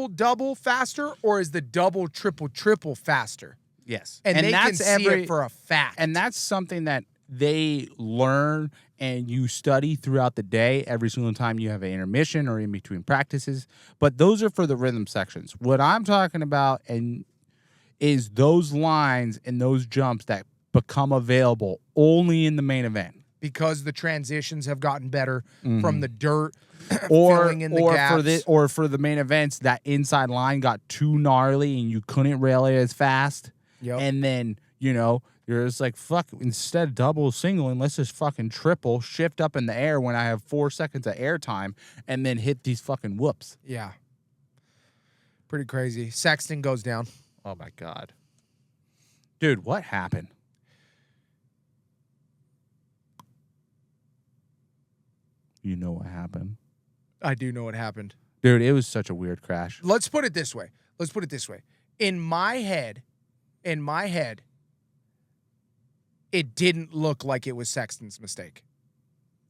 double faster or is the double triple faster?
Yes.
And they can see it for a fact.
And that's something that they learn and you study throughout the day every single time you have an intermission or in between practices. But those are for the rhythm sections. What I'm talking about is those lines and those jumps that become available only in the main event.
Because the transitions have gotten better from the dirt,
or
filling in the gaps.
For the main events, that inside line got too gnarly and you couldn't rail it as fast.
Yep.
And then, you're just like, fuck, instead of double singling, let's just fucking triple, shift up in the air when I have 4 seconds of air time, and then hit these fucking whoops.
Yeah. Pretty crazy. Sexton goes down.
Oh, my God. Dude, what happened? You know what happened?
I do know what happened.
Dude, it was such a weird crash.
Let's put it this way. In my head, it didn't look like it was Sexton's mistake.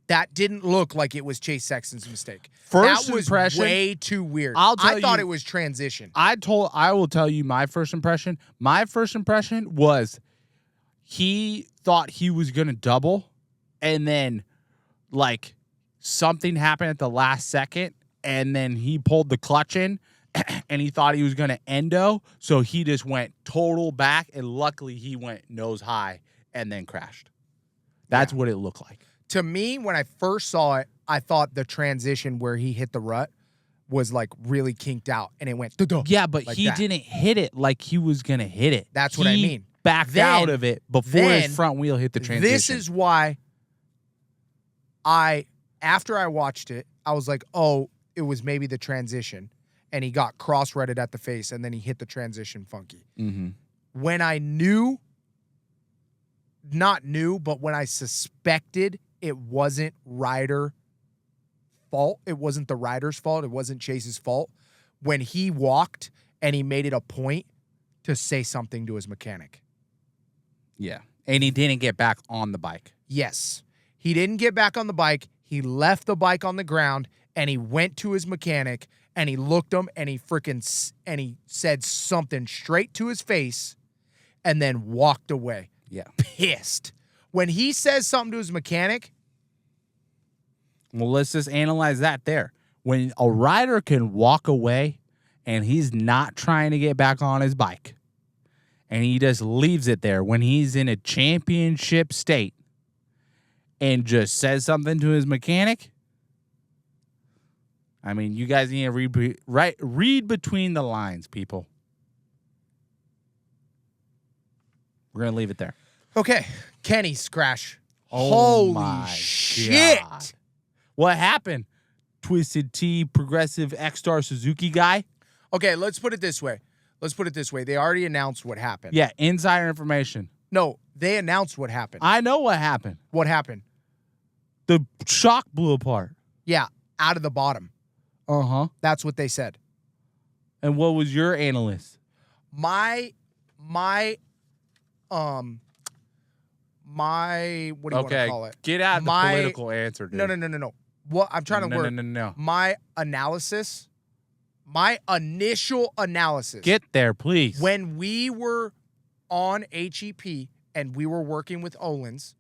That didn't look like it was Chase Sexton's mistake.
First
that was
impression,
way too weird.
I
thought it was transition.
I will tell you my first impression. My first impression was he thought he was going to double, and then, like, something happened at the last second, and then he pulled the clutch in, and he thought he was going to endo, so he just went total back, and luckily he went nose high and then crashed. That's what it looked like.
To me, when I first saw it, I thought the transition where he hit the rut was like really kinked out, and it went.
Yeah, but
like
he didn't hit it like he was going to hit it.
That's what I mean.
Backed out of it before his front wheel hit the transition.
This is why after I watched it, I was like, oh, it was maybe the transition. And he got cross-redded at the face, and then he hit the transition funky. When I when I suspected it wasn't rider fault, it wasn't the rider's fault, it wasn't Chase's fault, when he walked and he made it a point to say something to his mechanic.
Yeah. And he didn't get back on the bike.
Yes. He didn't get back on the bike. He left the bike on the ground, and he went to his mechanic, and he looked him, and he said something straight to his face, and then walked away.
Yeah.
Pissed. When he says something to his mechanic.
Well, let's just analyze that there. When a rider can walk away and he's not trying to get back on his bike, and he just leaves it there when he's in a championship state and just says something to his mechanic. I mean, you guys need to read between the lines, people. We're going to leave it there.
Okay. Kenny's crash.
Oh,
Holy
my
shit.
God. What happened? Twisted T Progressive X-Star Suzuki guy?
Okay, let's put it this way. They already announced what happened.
Yeah, insider information.
No, they announced what happened.
I know what happened.
What happened?
The shock blew apart.
Yeah, out of the bottom.
Uh-huh.
That's what they said.
And what was your analyst?
My what do you want to call it?
Get out of the political answer, dude.
No. What I'm trying to work.
No.
My initial analysis.
Get there, please.
When we were on HEP and we were working with Olins,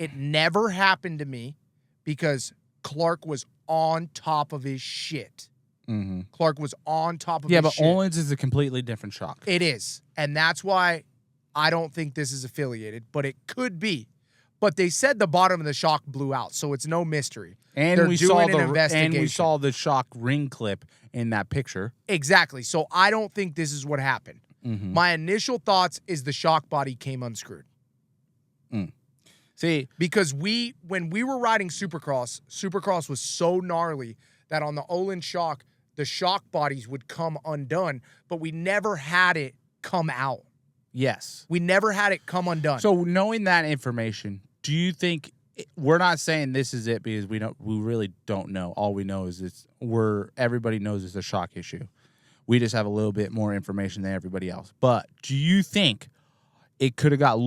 it never happened to me because Clark was on top of his shit.
Mm-hmm.
Clark was on top of his shit.
Yeah, but Olins is a completely different shock.
It is. And that's why I don't think this is affiliated, but it could be. But they said the bottom of the shock blew out, so it's no mystery.
And we saw the shock ring clip in that picture.
Exactly. So I don't think this is what happened.
Mm-hmm.
My initial thoughts is the shock body came unscrewed.
See,
because when we were riding Supercross was so gnarly that on the Olin shock, the shock bodies would come undone, but we never had it come out.
Yes.
We never had it come undone.
So knowing that information, do you think we're not saying this is it because we really don't know. All we know is everybody knows it's a shock issue. We just have a little bit more information than everybody else. But do you think it could have got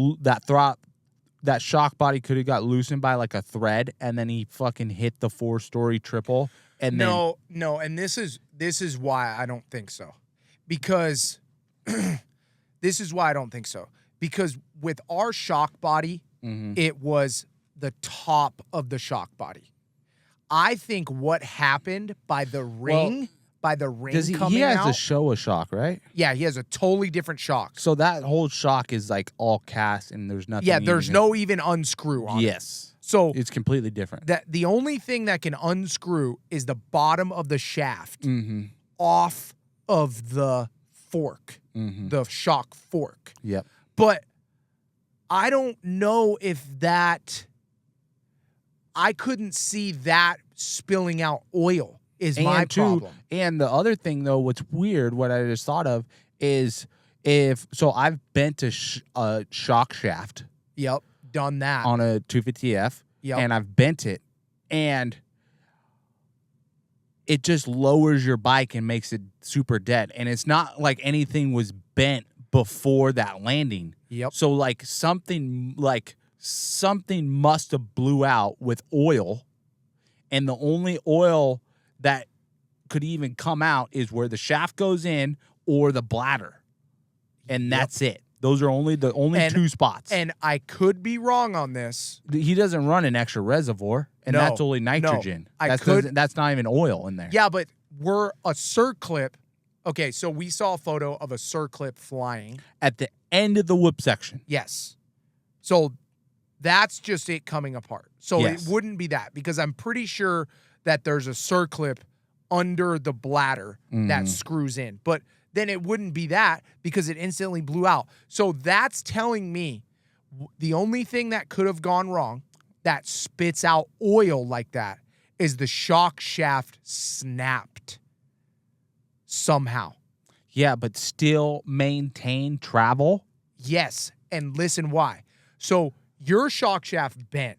that shock body could have got loosened by like a thread and then he fucking hit the 4-story triple? And
no, and this is why I don't think so. Because this is why I don't think so. Because with our shock body, it was the top of the shock body. I think what happened by the ring, coming
he has
out,
a show a shock, right?
Yeah, he has a totally different shock.
So that whole shock is like all cast and there's nothing.
Yeah, there's no even unscrew on it.
Yes.
So
it's completely different.
The only thing that can unscrew is the bottom of the shaft off of the fork, the shock fork.
Yep.
But I don't know if I couldn't see that spilling out oil is my problem.
And the other thing, though, what's weird, what I just thought of is I've bent a shock shaft.
Yep, done that.
On a 250F.
Yep.
And I've bent it. And it just lowers your bike and makes it super dead. And it's not like anything was bent before that landing.
Yep.
So like something must have blew out with oil. And the only oil that could even come out is where the shaft goes in or the bladder. And that's it. Those are the only two spots.
And I could be wrong on this.
He doesn't run an extra reservoir, and that's only nitrogen. That's not even oil in there.
Yeah, but we're a circlip. Okay, so we saw a photo of a circlip flying.
At the end of the whip section.
Yes. So that's just it coming apart. So
Yes.
it wouldn't be that because I'm pretty sure that there's a circlip under the bladder that screws in. But then it wouldn't be that because it instantly blew out. So that's telling me the only thing that could have gone wrong that spits out oil like that is the shock shaft snapped somehow.
Yeah, but still maintain travel?
Yes, and listen why. So your shock shaft bent.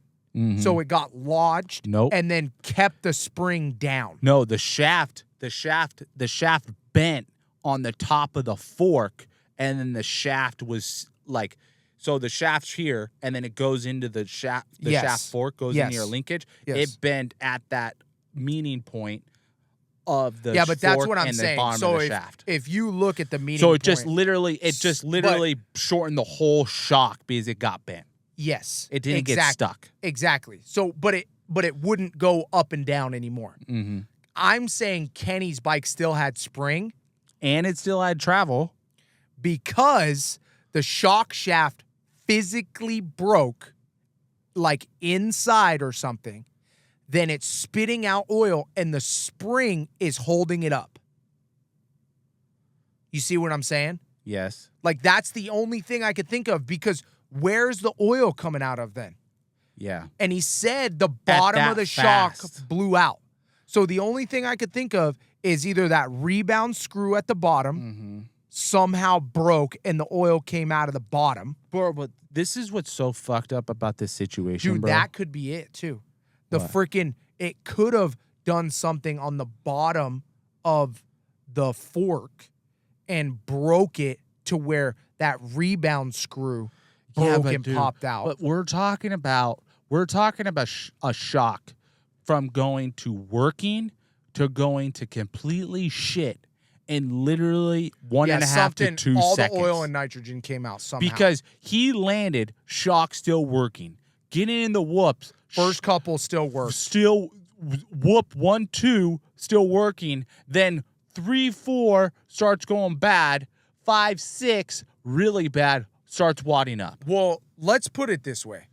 So it got lodged and then kept the spring down.
No, the shaft bent on the top of the fork, and then the shaft was like, so the shaft's here, and then it goes into the shaft. The shaft fork goes into your linkage. It bent at that meeting point of the
but that's
fork
what I'm
and
saying.
the bottom
So
of the shaft.
if you look at the meeting
So
point,
it just literally shortened the whole shock because it got bent.
Yes,
It didn't get stuck.
Exactly. So, but it wouldn't go up and down anymore. I'm saying Kenny's bike still had spring.
And it still had travel.
Because the shock shaft physically broke, like inside or something, then it's spitting out oil and the spring is holding it up. You see what I'm saying?
Yes.
Like, that's the only thing I could think of, because where's the oil coming out of then?
Yeah.
And he said the bottom of the shock blew out. So the only thing I could think of is either that rebound screw at the bottom somehow broke and the oil came out of the bottom.
Bro, but this is what's so fucked up about this situation,
Dude,
bro.
that could be it too. The
What?
freaking, it could have done something on the bottom of the fork and broke it to where that rebound screw broke and popped out.
But we're talking about a shock from going to working to going to completely shit in literally 1.5 to 2
all
seconds.
The oil and nitrogen came out somehow.
Because he landed, shock still working. Getting in the whoops.
First couple still worked.
Still whoop 1, 2, still working. Then 3, 4 starts going bad. 5, 6 really bad, starts wadding up.
Well, let's put it this way.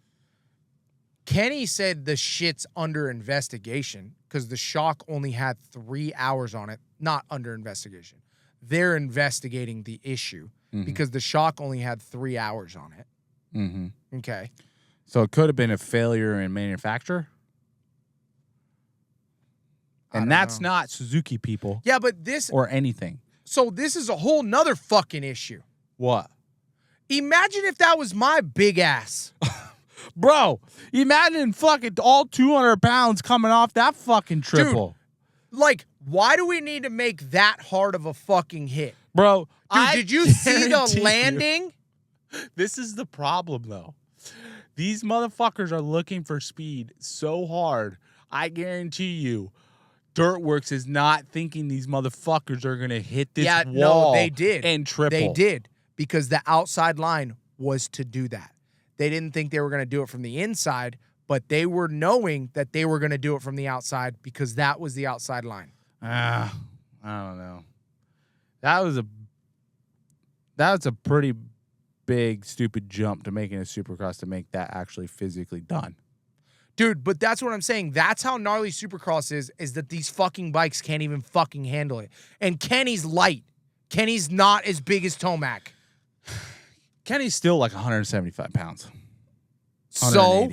Kenny said the shit's under investigation because the shock only had 3 hours on it, not under investigation. They're investigating the issue because the shock only had 3 hours on it. Okay.
So it could have been a failure in manufacture? And that's not Suzuki, people.
Yeah, but this...
Or anything.
So this is a whole nother fucking issue.
What?
Imagine if that was my big ass.
Bro, imagine fucking all 200 pounds coming off that fucking triple.
Dude, like, why do we need to make that hard of a fucking hit?
Bro,
dude, did you see the landing?
This is the problem, though. These motherfuckers are looking for speed so hard. I guarantee you, Dirtworks is not thinking these motherfuckers are going to hit this wall.
No, they did.
And triple.
They did, because the outside line was to do that. They didn't think they were going to do it from the inside, but they were knowing that they were going to do it from the outside because that was the outside line.
I don't know. That was a pretty big, stupid jump to make in a Supercross to make that actually physically done.
Dude, but that's what I'm saying. That's how gnarly Supercross is that these fucking bikes can't even fucking handle it. And Kenny's light. Kenny's not as big as Tomac.
Kenny's still like 175 pounds.
So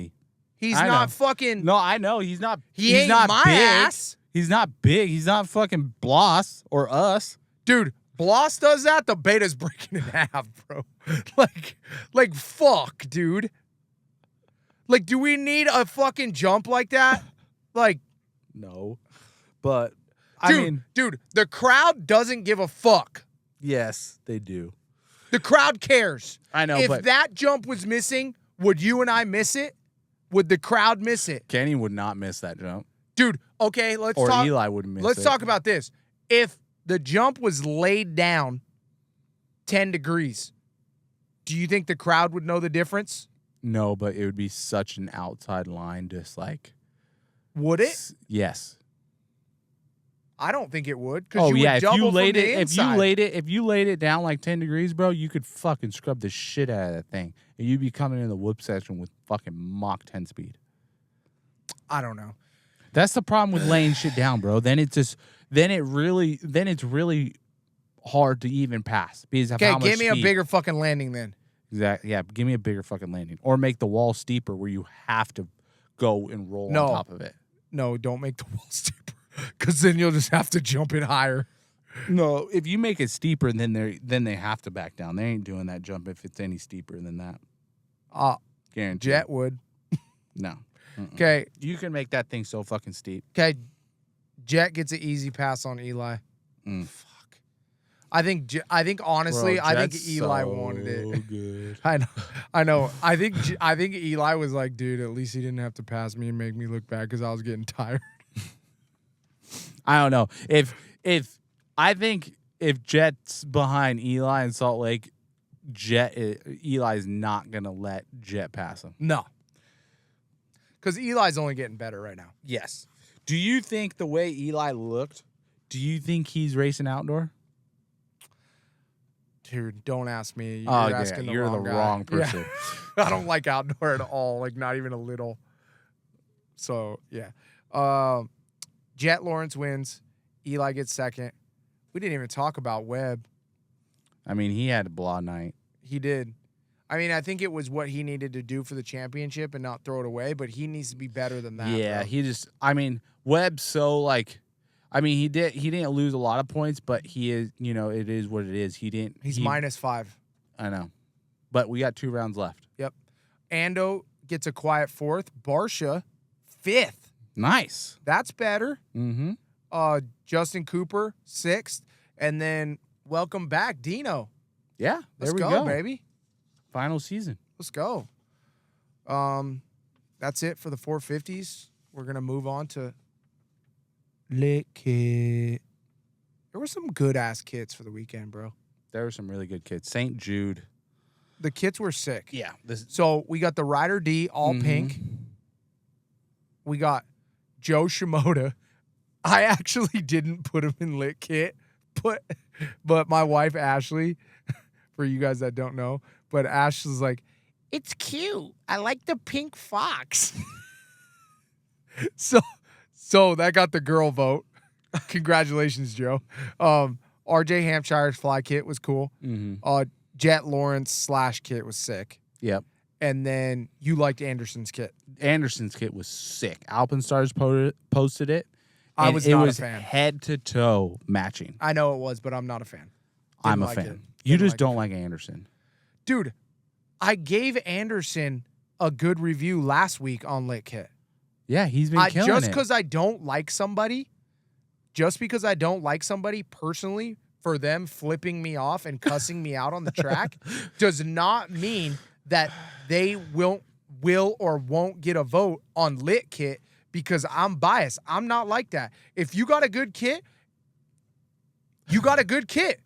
he's not fucking...
No, I know. He's not
He ain't
not
my
big.
ass.
He's not big. He's not fucking Bloss or us.
Dude, Bloss does that, the beta's breaking in half, bro. Like fuck, dude. Like, do we need a fucking jump like that? Like...
No. But,
Dude, the crowd doesn't give a fuck.
Yes, they do.
The crowd cares.
I know,
if
but
that jump was missing, would you and I miss it? Would the crowd miss it?
Kenny would not miss that jump.
Dude, okay, let's
or
talk.
Or Eli wouldn't miss
Let's
it.
talk about this. If the jump was laid down 10 degrees, do you think the crowd would know the difference?
No, but it would be such an outside line, just like...
Would it?
Yes.
I don't think it would.
Oh yeah, if you laid
it,
if you laid it down like 10 degrees, bro, you could fucking scrub the shit out of that thing, and you'd be coming in the whoop section with fucking Mach 10 speed.
I don't know.
That's the problem with laying shit down, bro. Then it's really hard to even pass because of how much
give me
speed.
a bigger fucking landing then.
Exactly. Yeah, give me a bigger fucking landing, or make the wall steeper where you have to go and roll on top of it.
No, don't make the wall steeper. Because then you'll just have to jump it higher.
No, if you make it steeper, then they have to back down. They ain't doing that jump if it's any steeper than that.
Guaranteed. Jet would.
No.
Okay.
You can make that thing so fucking steep.
Okay. Jet gets an easy pass on Eli. Fuck. I think honestly,
Bro,
I think Eli wanted it.
Good.
I know. I think Eli was like, dude, at least he didn't have to pass me and make me look bad because I was getting tired.
I don't know. I think if Jet's behind Eli in Salt Lake, Eli's not gonna let Jet pass him.
No. Because Eli's only getting better right now.
Yes. Do you think the way Eli looked, do you think he's racing outdoor?
Dude, don't ask me. You're
Oh,
asking
yeah,
the
you're
wrong
the
guy.
wrong person.
Yeah. I don't like outdoor at all. Like, not even a little. So, yeah. Jet Lawrence wins. Eli gets second. We didn't even talk about Webb.
I mean, he had a blah night.
He did. I mean, I think it was what he needed to do for the championship and not throw it away, but he needs to be better than that.
Yeah,
bro.
he just. I mean, Webb's so like. I mean, he didn't lose a lot of points, but he is. You know, it is what it is.
He's -5.
I know, but we got 2 rounds left.
Yep. Ando gets a quiet 4th. Barsha 5th.
Nice.
That's better.
Mm-hmm.
Justin Cooper 6th, and then welcome back Dino.
Yeah, there
Let's
we
go, baby.
Final season.
Let's go. That's it for the 450s. We're gonna move on to lit kit. There were some good ass kits for the weekend, bro.
There were some really good kids. St. Jude.
The kits were sick.
Yeah.
So we got the Rider D all pink. We got Joe Shimoda. I actually didn't put him in lit kit, but my wife Ashley, for you guys that don't know, but Ash was like, "It's cute. I like the pink fox." So that got the girl vote. Congratulations, Joe. RJ Hampshire's fly kit was cool.
Mm-hmm.
Jet Lawrence / kit was sick.
Yep.
And then you liked Anderson's kit.
Anderson's kit was sick. Alpenstars posted it.
I was not a fan.
It was head to toe matching.
I know it was, but I'm not a fan.
I'm a fan. You just don't like Anderson.
Dude, I gave Anderson a good review last week on Lit Kit.
Yeah, he's been killing
just
it.
because I don't like somebody, personally, for them flipping me off and cussing me out on the track does not mean that they will or won't get a vote on Lit Kit because I'm biased. I'm not like that. If you got a good kit, you got a good kit.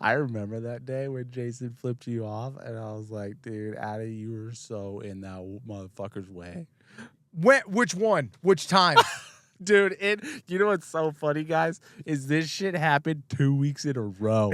I remember that day when Jason flipped you off, and I was like, dude, Addy, you were so in that motherfucker's way.
Which one? Which time?
Dude, you know what's so funny, guys? Is this shit happened 2 weeks in a row.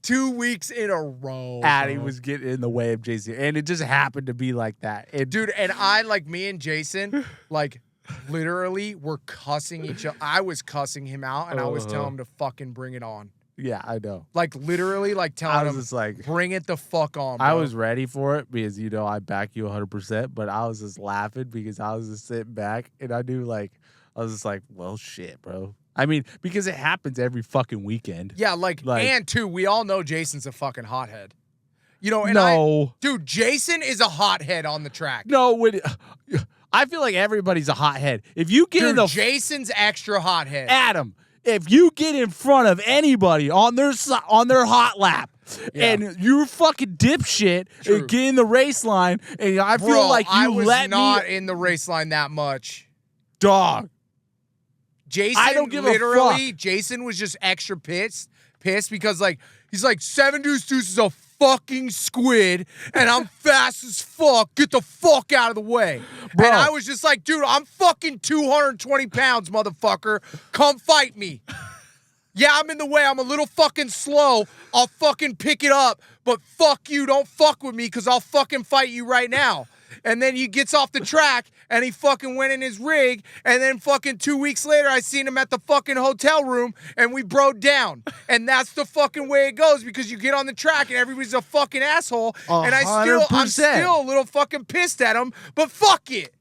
2 weeks in a row.
Addy was getting in the way of Jason, and it just happened to be like that.
Dude, and I, like, me and Jason, like, literally were cussing each other. I was cussing him out, and I was telling him to fucking bring it on.
Yeah, I know.
Like, literally, like, telling him,
just like,
bring it the fuck on, bro.
I was ready for it because, you know, I back you 100%, but I was just laughing because I was just sitting back, and I knew, like, I was just like, well, shit, bro. I mean, because it happens every fucking weekend.
Yeah, like and two, we all know Jason's a fucking hothead. You know, and dude, Jason is a hothead on the track.
No, I feel like everybody's a hothead. If you get in the
Jason's extra hothead.
Adam, if you get in front of anybody on their hot lap and you're fucking dipshit and get in the race line, and I feel like
I was not in the race line that much.
Dog.
Jason,
I don't give a fuck.
Jason was just extra pissed because, like, he's like, 7 Deuce is a fucking squid, and I'm fast as fuck. Get the fuck out of the way. Bro. And I was just like, dude, I'm fucking 220 pounds, motherfucker. Come fight me. Yeah, I'm in the way. I'm a little fucking slow. I'll fucking pick it up, but fuck you. Don't fuck with me because I'll fucking fight you right now. And then he gets off the track, and he fucking went in his rig, and then fucking 2 weeks later, I seen him at the fucking hotel room, and we broke down. And that's the fucking way it goes, because you get on the track, and everybody's a fucking asshole, and I'm still a little fucking pissed at him, but fuck it.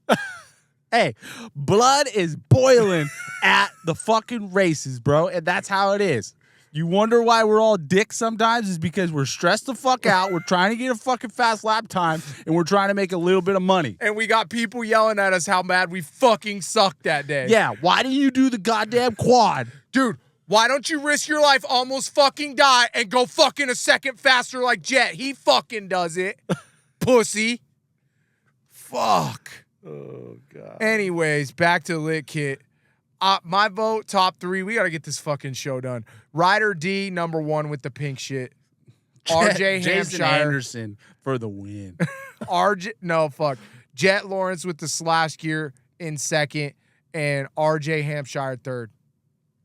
Hey, blood is boiling at the fucking races, bro, and that's how it is. You wonder why we're all dicks sometimes is because we're stressed the fuck out. We're trying to get a fucking fast lap time, and we're trying to make a little bit of money.
And we got people yelling at us how bad we fucking sucked that day.
Yeah, why didn't you do the goddamn quad?
Dude, why don't you risk your life, almost fucking die, and go fucking a second faster like Jet? He fucking does it. Pussy. Fuck.
Oh, God.
Anyways, back to Lit Kit. My vote, top 3. We got to get this fucking show done. Rider D, number 1 with the pink shit. RJ
Jason
Hampshire.
Anderson for the win.
Jet Lawrence with the slash gear in second, and RJ Hampshire third.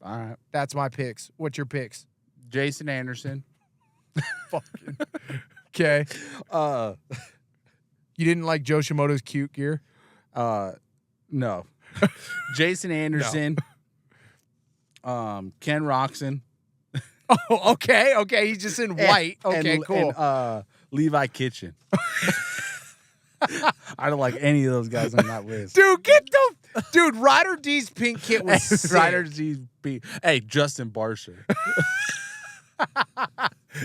All right.
That's my picks. What's your picks?
Jason Anderson.
Fucking. Okay. You didn't like Joe Shimoda's cute gear?
No. Jason Anderson. Ken Roxon.
Oh, okay. Okay. He's just in white. Okay, cool.
And Levi Kitchen. I don't like any of those guys on that list.
Dude, Ryder D's pink kit was sick.
Ryder D's Hey, Justin Barsher.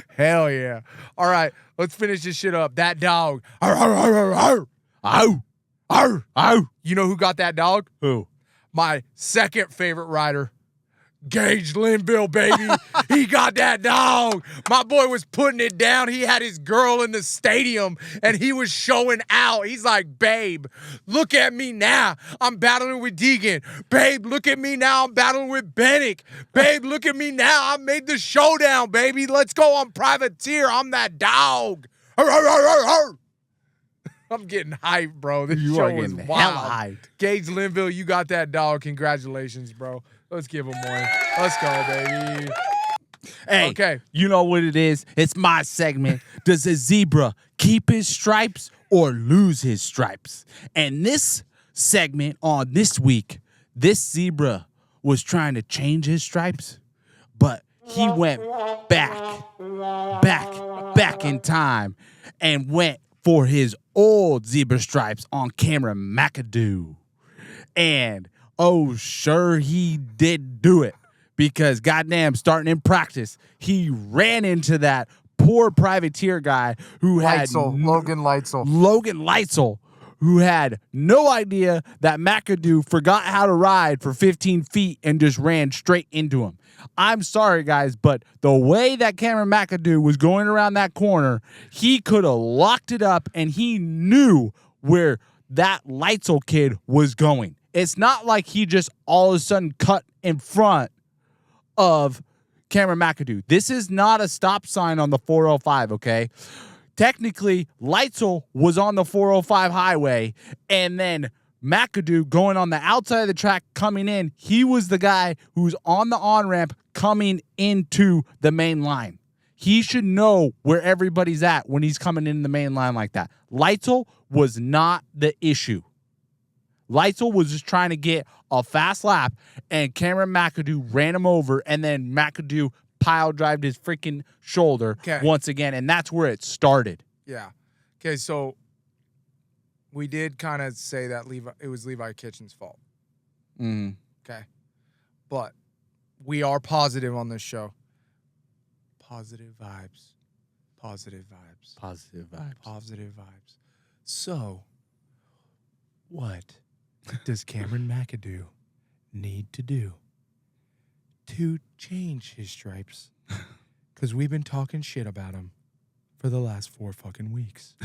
Hell yeah. All right, let's finish this shit up. That dog. Arr, arr, arr, arr, arr. Ow. Arr. Ow. You know who got that dog?
Who?
My second favorite rider. Gage Linville, baby. He got that dog. My boy was putting it down. He had his girl in the stadium, and he was showing out. He's like, babe, look at me now. I'm battling with Deegan. Babe, look at me now. I'm battling with Bennick. Babe, look at me now. I made the showdown, baby. Let's go on privateer. I'm that dog. Arr, arr, arr, arr, arr. I'm getting hyped, bro. This show was wild. Hyped. Gage Linville, you got that dog. Congratulations, bro. Let's give him one. Let's go, baby.
Hey,
okay.
You know what it is? It's my segment. Does a zebra keep his stripes or lose his stripes? And this segment on this week, this zebra was trying to change his stripes, but he went back in time and went for his old zebra stripes on Cameron McAdoo. And oh, sure he did do it, because goddamn, starting in practice, he ran into that poor privateer guy who had
Logan Leitzel.
Logan Leitzel, who had no idea that McAdoo forgot how to ride for 15 feet and just ran straight into him. I'm sorry, guys, but the way that Cameron McAdoo was going around that corner, he could have locked it up, and he knew where that Leitzel kid was going. It's not like he just all of a sudden cut in front of Cameron McAdoo. This is not a stop sign on the 405, okay? Technically, Leitzel was on the 405 highway, and then McAdoo going on the outside of the track coming in, he was the guy who's on the on-ramp coming into the main line. He should know where everybody's at when he's coming in the main line like that. Leitzel was not the issue. Leitzel was just trying to get a fast lap, and Cameron McAdoo ran him over, and then McAdoo pile drived his freaking shoulder once again, and that's where it started.
Yeah. Okay, so we did kind of say that it was Levi Kitchen's fault.
Mm.
Okay. But we are positive on this show. Positive vibes. Positive vibes.
Positive vibes.
Positive vibes. So, what does Cameron McAdoo need to do to change his stripes? Because we've been talking shit about him for the last 4 fucking weeks.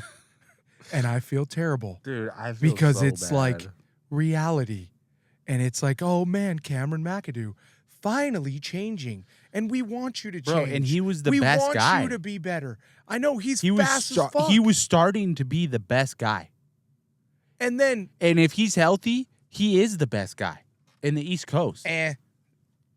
And I feel terrible.
Dude, I feel
because
so
it's
bad.
like reality. And it's like, oh man, Cameron McAdoo finally changing. And we want you to change.
Bro, and he was the best guy.
We want you to be better. I know he's fast as fuck.
He was starting to be the best guy.
And
if he's healthy, he is the best guy in the East Coast.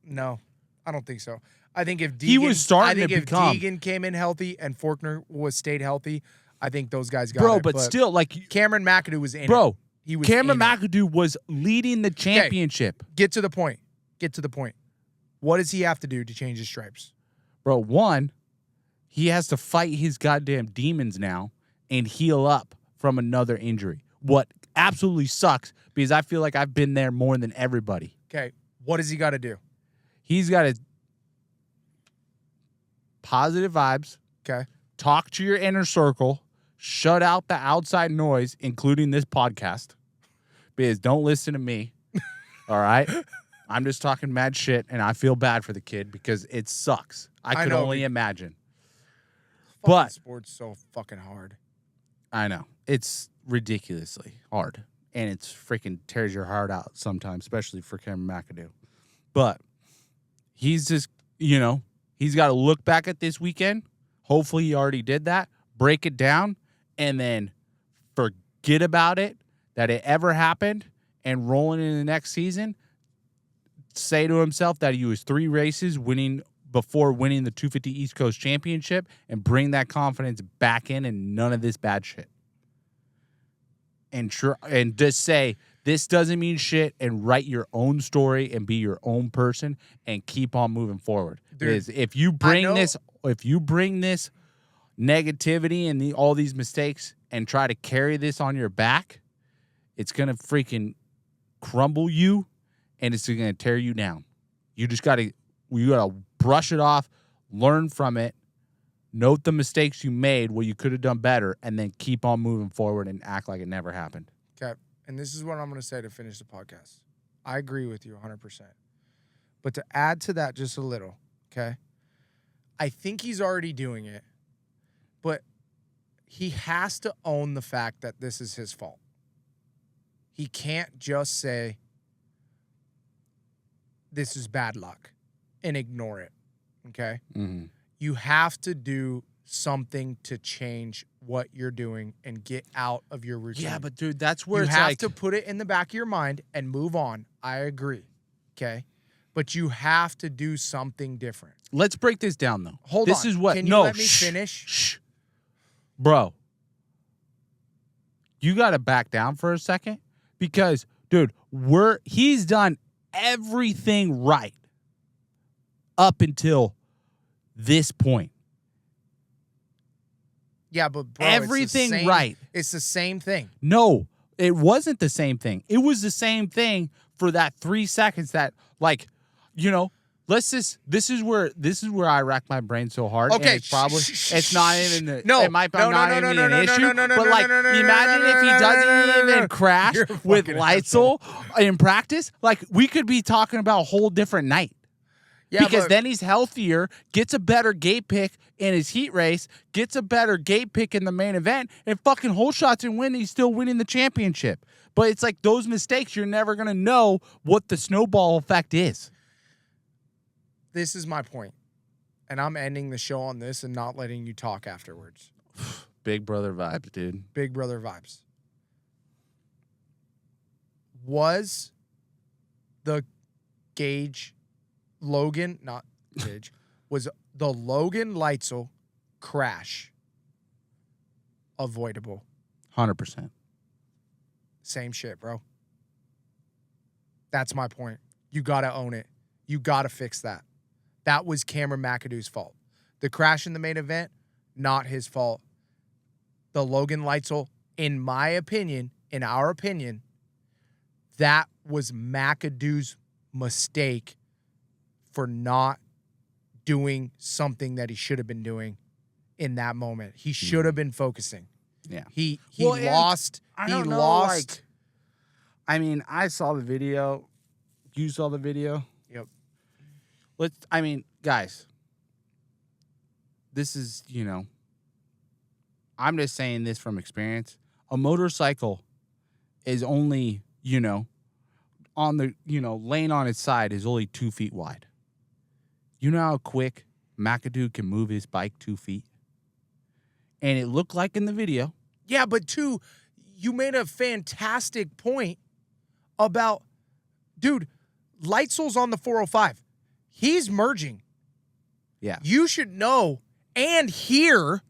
No, I don't think so. I think if Deegan,
he was starting
if
become,
Deegan came in healthy and Faulkner stayed healthy, I think those guys got it.
Bro, but still, like
Cameron McAdoo was in
bro,
it. He was
Cameron McAdoo was leading the championship.
Okay, get to the point. Get to the point. What does he have to do to change his stripes?
Bro, one, he has to fight his goddamn demons now and heal up from another injury. What absolutely sucks, because I feel like I've been there more than everybody.
Okay, what does he got to do?
He's got to positive vibes.
Okay.
Talk to your inner circle. Shut out the outside noise, including this podcast, because don't listen to me. All right? I'm just talking mad shit, and I feel bad for the kid because it sucks. I could only imagine. But
sport's so fucking hard.
I know. It's ridiculously hard, and it's freaking tears your heart out sometimes, especially for Cameron McAdoo. But he's just, he's got to look back at this weekend. Hopefully he already did that. Break it down, and then forget about it, that it ever happened, and rolling into the next season, say to himself that he was 3 races before winning the 250 East Coast Championship and bring that confidence back in and none of this bad shit. And just say, this doesn't mean shit, and write your own story and be your own person and keep on moving forward.
Dude,
If you bring this negativity and all these mistakes and try to carry this on your back, it's going to freaking crumble you and it's going to tear you down. You got to brush it off, learn from it, note the mistakes you made, what you could have done better, and then keep on moving forward and act like it never happened.
Okay. And this is what I'm going to say to finish the podcast. I agree with you 100%. But to add to that just a little, okay, I think he's already doing it, but he has to own the fact that this is his fault. He can't just say, this is bad luck, and ignore it, okay?
Mm-hmm.
You have to do something to change what you're doing and get out of your routine.
Yeah, but dude, that's where
you
it's
have
like,
to put it in the back of your mind and move on. I agree, okay? But you have to do something different.
let's break this down though.
Hold
this
on.
is what
Can you
no
let me finish?
Shh. Bro. You got to back down for a second because dude, he's done everything right up until this point.
Yeah, but bro,
everything right.
It's the same thing.
No, it wasn't the same thing. It was the same thing for that 3 seconds that, like, you know, this is where I rack my brain so hard.
Okay,
and it's not even it might
no,
not even be an issue. But like, imagine if he doesn't even crash with Leitzel in practice. Like, we could be talking about a whole different night. Yeah, because then he's healthier, gets a better gate pick in his heat race, gets a better gate pick in the main event, and fucking whole shots and win. He's still winning the championship. But it's like those mistakes, you're never going to know what the snowball effect is.
This is my point, and I'm ending the show on this and not letting you talk afterwards.
Big brother vibes, dude.
Big brother vibes. Was the Logan Leitzel crash avoidable?
100%.
Same shit, bro. That's my point. You got to own it. You got to fix that. That was Cameron McAdoo's fault. The crash in the main event, not his fault. The Logan Leitzel, in my opinion, in our opinion, that was McAdoo's mistake for not doing something that he should have been doing in that moment. He should have been focusing.
Yeah.
He lost.
Like, I mean, I saw the video. You saw the video.
Yep.
Guys, this is, I'm just saying this from experience. A motorcycle is only, on the, lane on its side is only 2 feet wide. You know how quick McAdoo can move his bike 2 feet? And it looked like in the video.
Yeah, but you made a fantastic point about, dude, Leitzel's on the 405. He's merging.
Yeah.
You should know and hear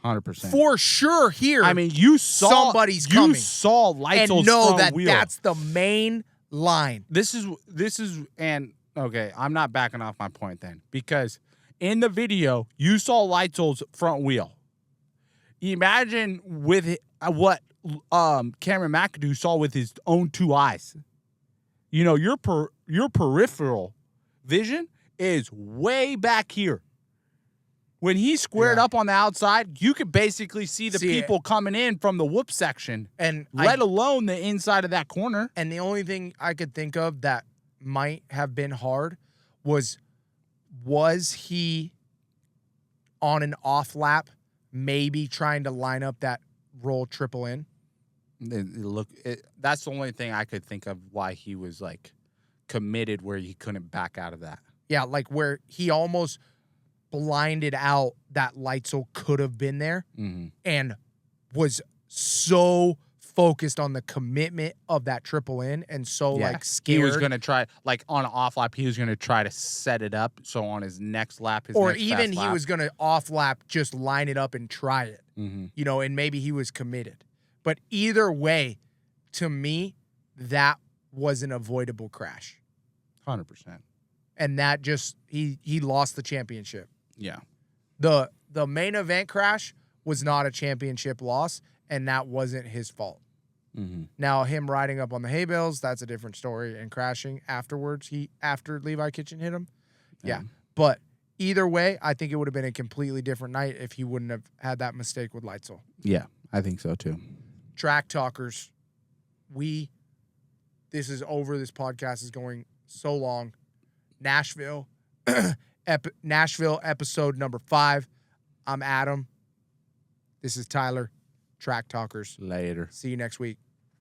100%.
For sure here.
I mean, you saw
somebody's coming.
You saw Leitzel's
and know
front
that
wheel.
That's the main line.
This is and okay, I'm not backing off my point then because in the video you saw Leitzel's front wheel. Imagine with what Cameron McAdoo saw with his own 2 eyes. Your peripheral vision is way back here. When he squared up on the outside, you could basically see the people coming in from the whoop section, and let alone the inside of that corner.
And the only thing I could think of that might have been hard was he on an off lap, maybe trying to line up that roll triple in?
That's the only thing I could think of why he was like committed where he couldn't back out of that.
Yeah, like where he almost blinded out that Leitzel could have been there and was so focused on the commitment of that triple in and so like scared.
He was gonna try like on an off lap. He was gonna try to set it up so on his next lap,
or even he was gonna off lap just line it up and try it. You know, and maybe he was committed. But either way, to me, that was an avoidable crash.
100%.
And that just he lost the championship.
Yeah.
The main event crash was not a championship loss, and that wasn't his fault. Now, him riding up on the hay bales, that's a different story, and crashing afterwards, after Levi Kitchen hit him. Yeah. But either way, I think it would have been a completely different night if he wouldn't have had that mistake with Leitzel.
Yeah, I think so too.
Track talkers, this is over. This podcast is going so long. Nashville, Nashville episode number 5. I'm Adam. This is Tyler. Track talkers.
Later.
See you next week.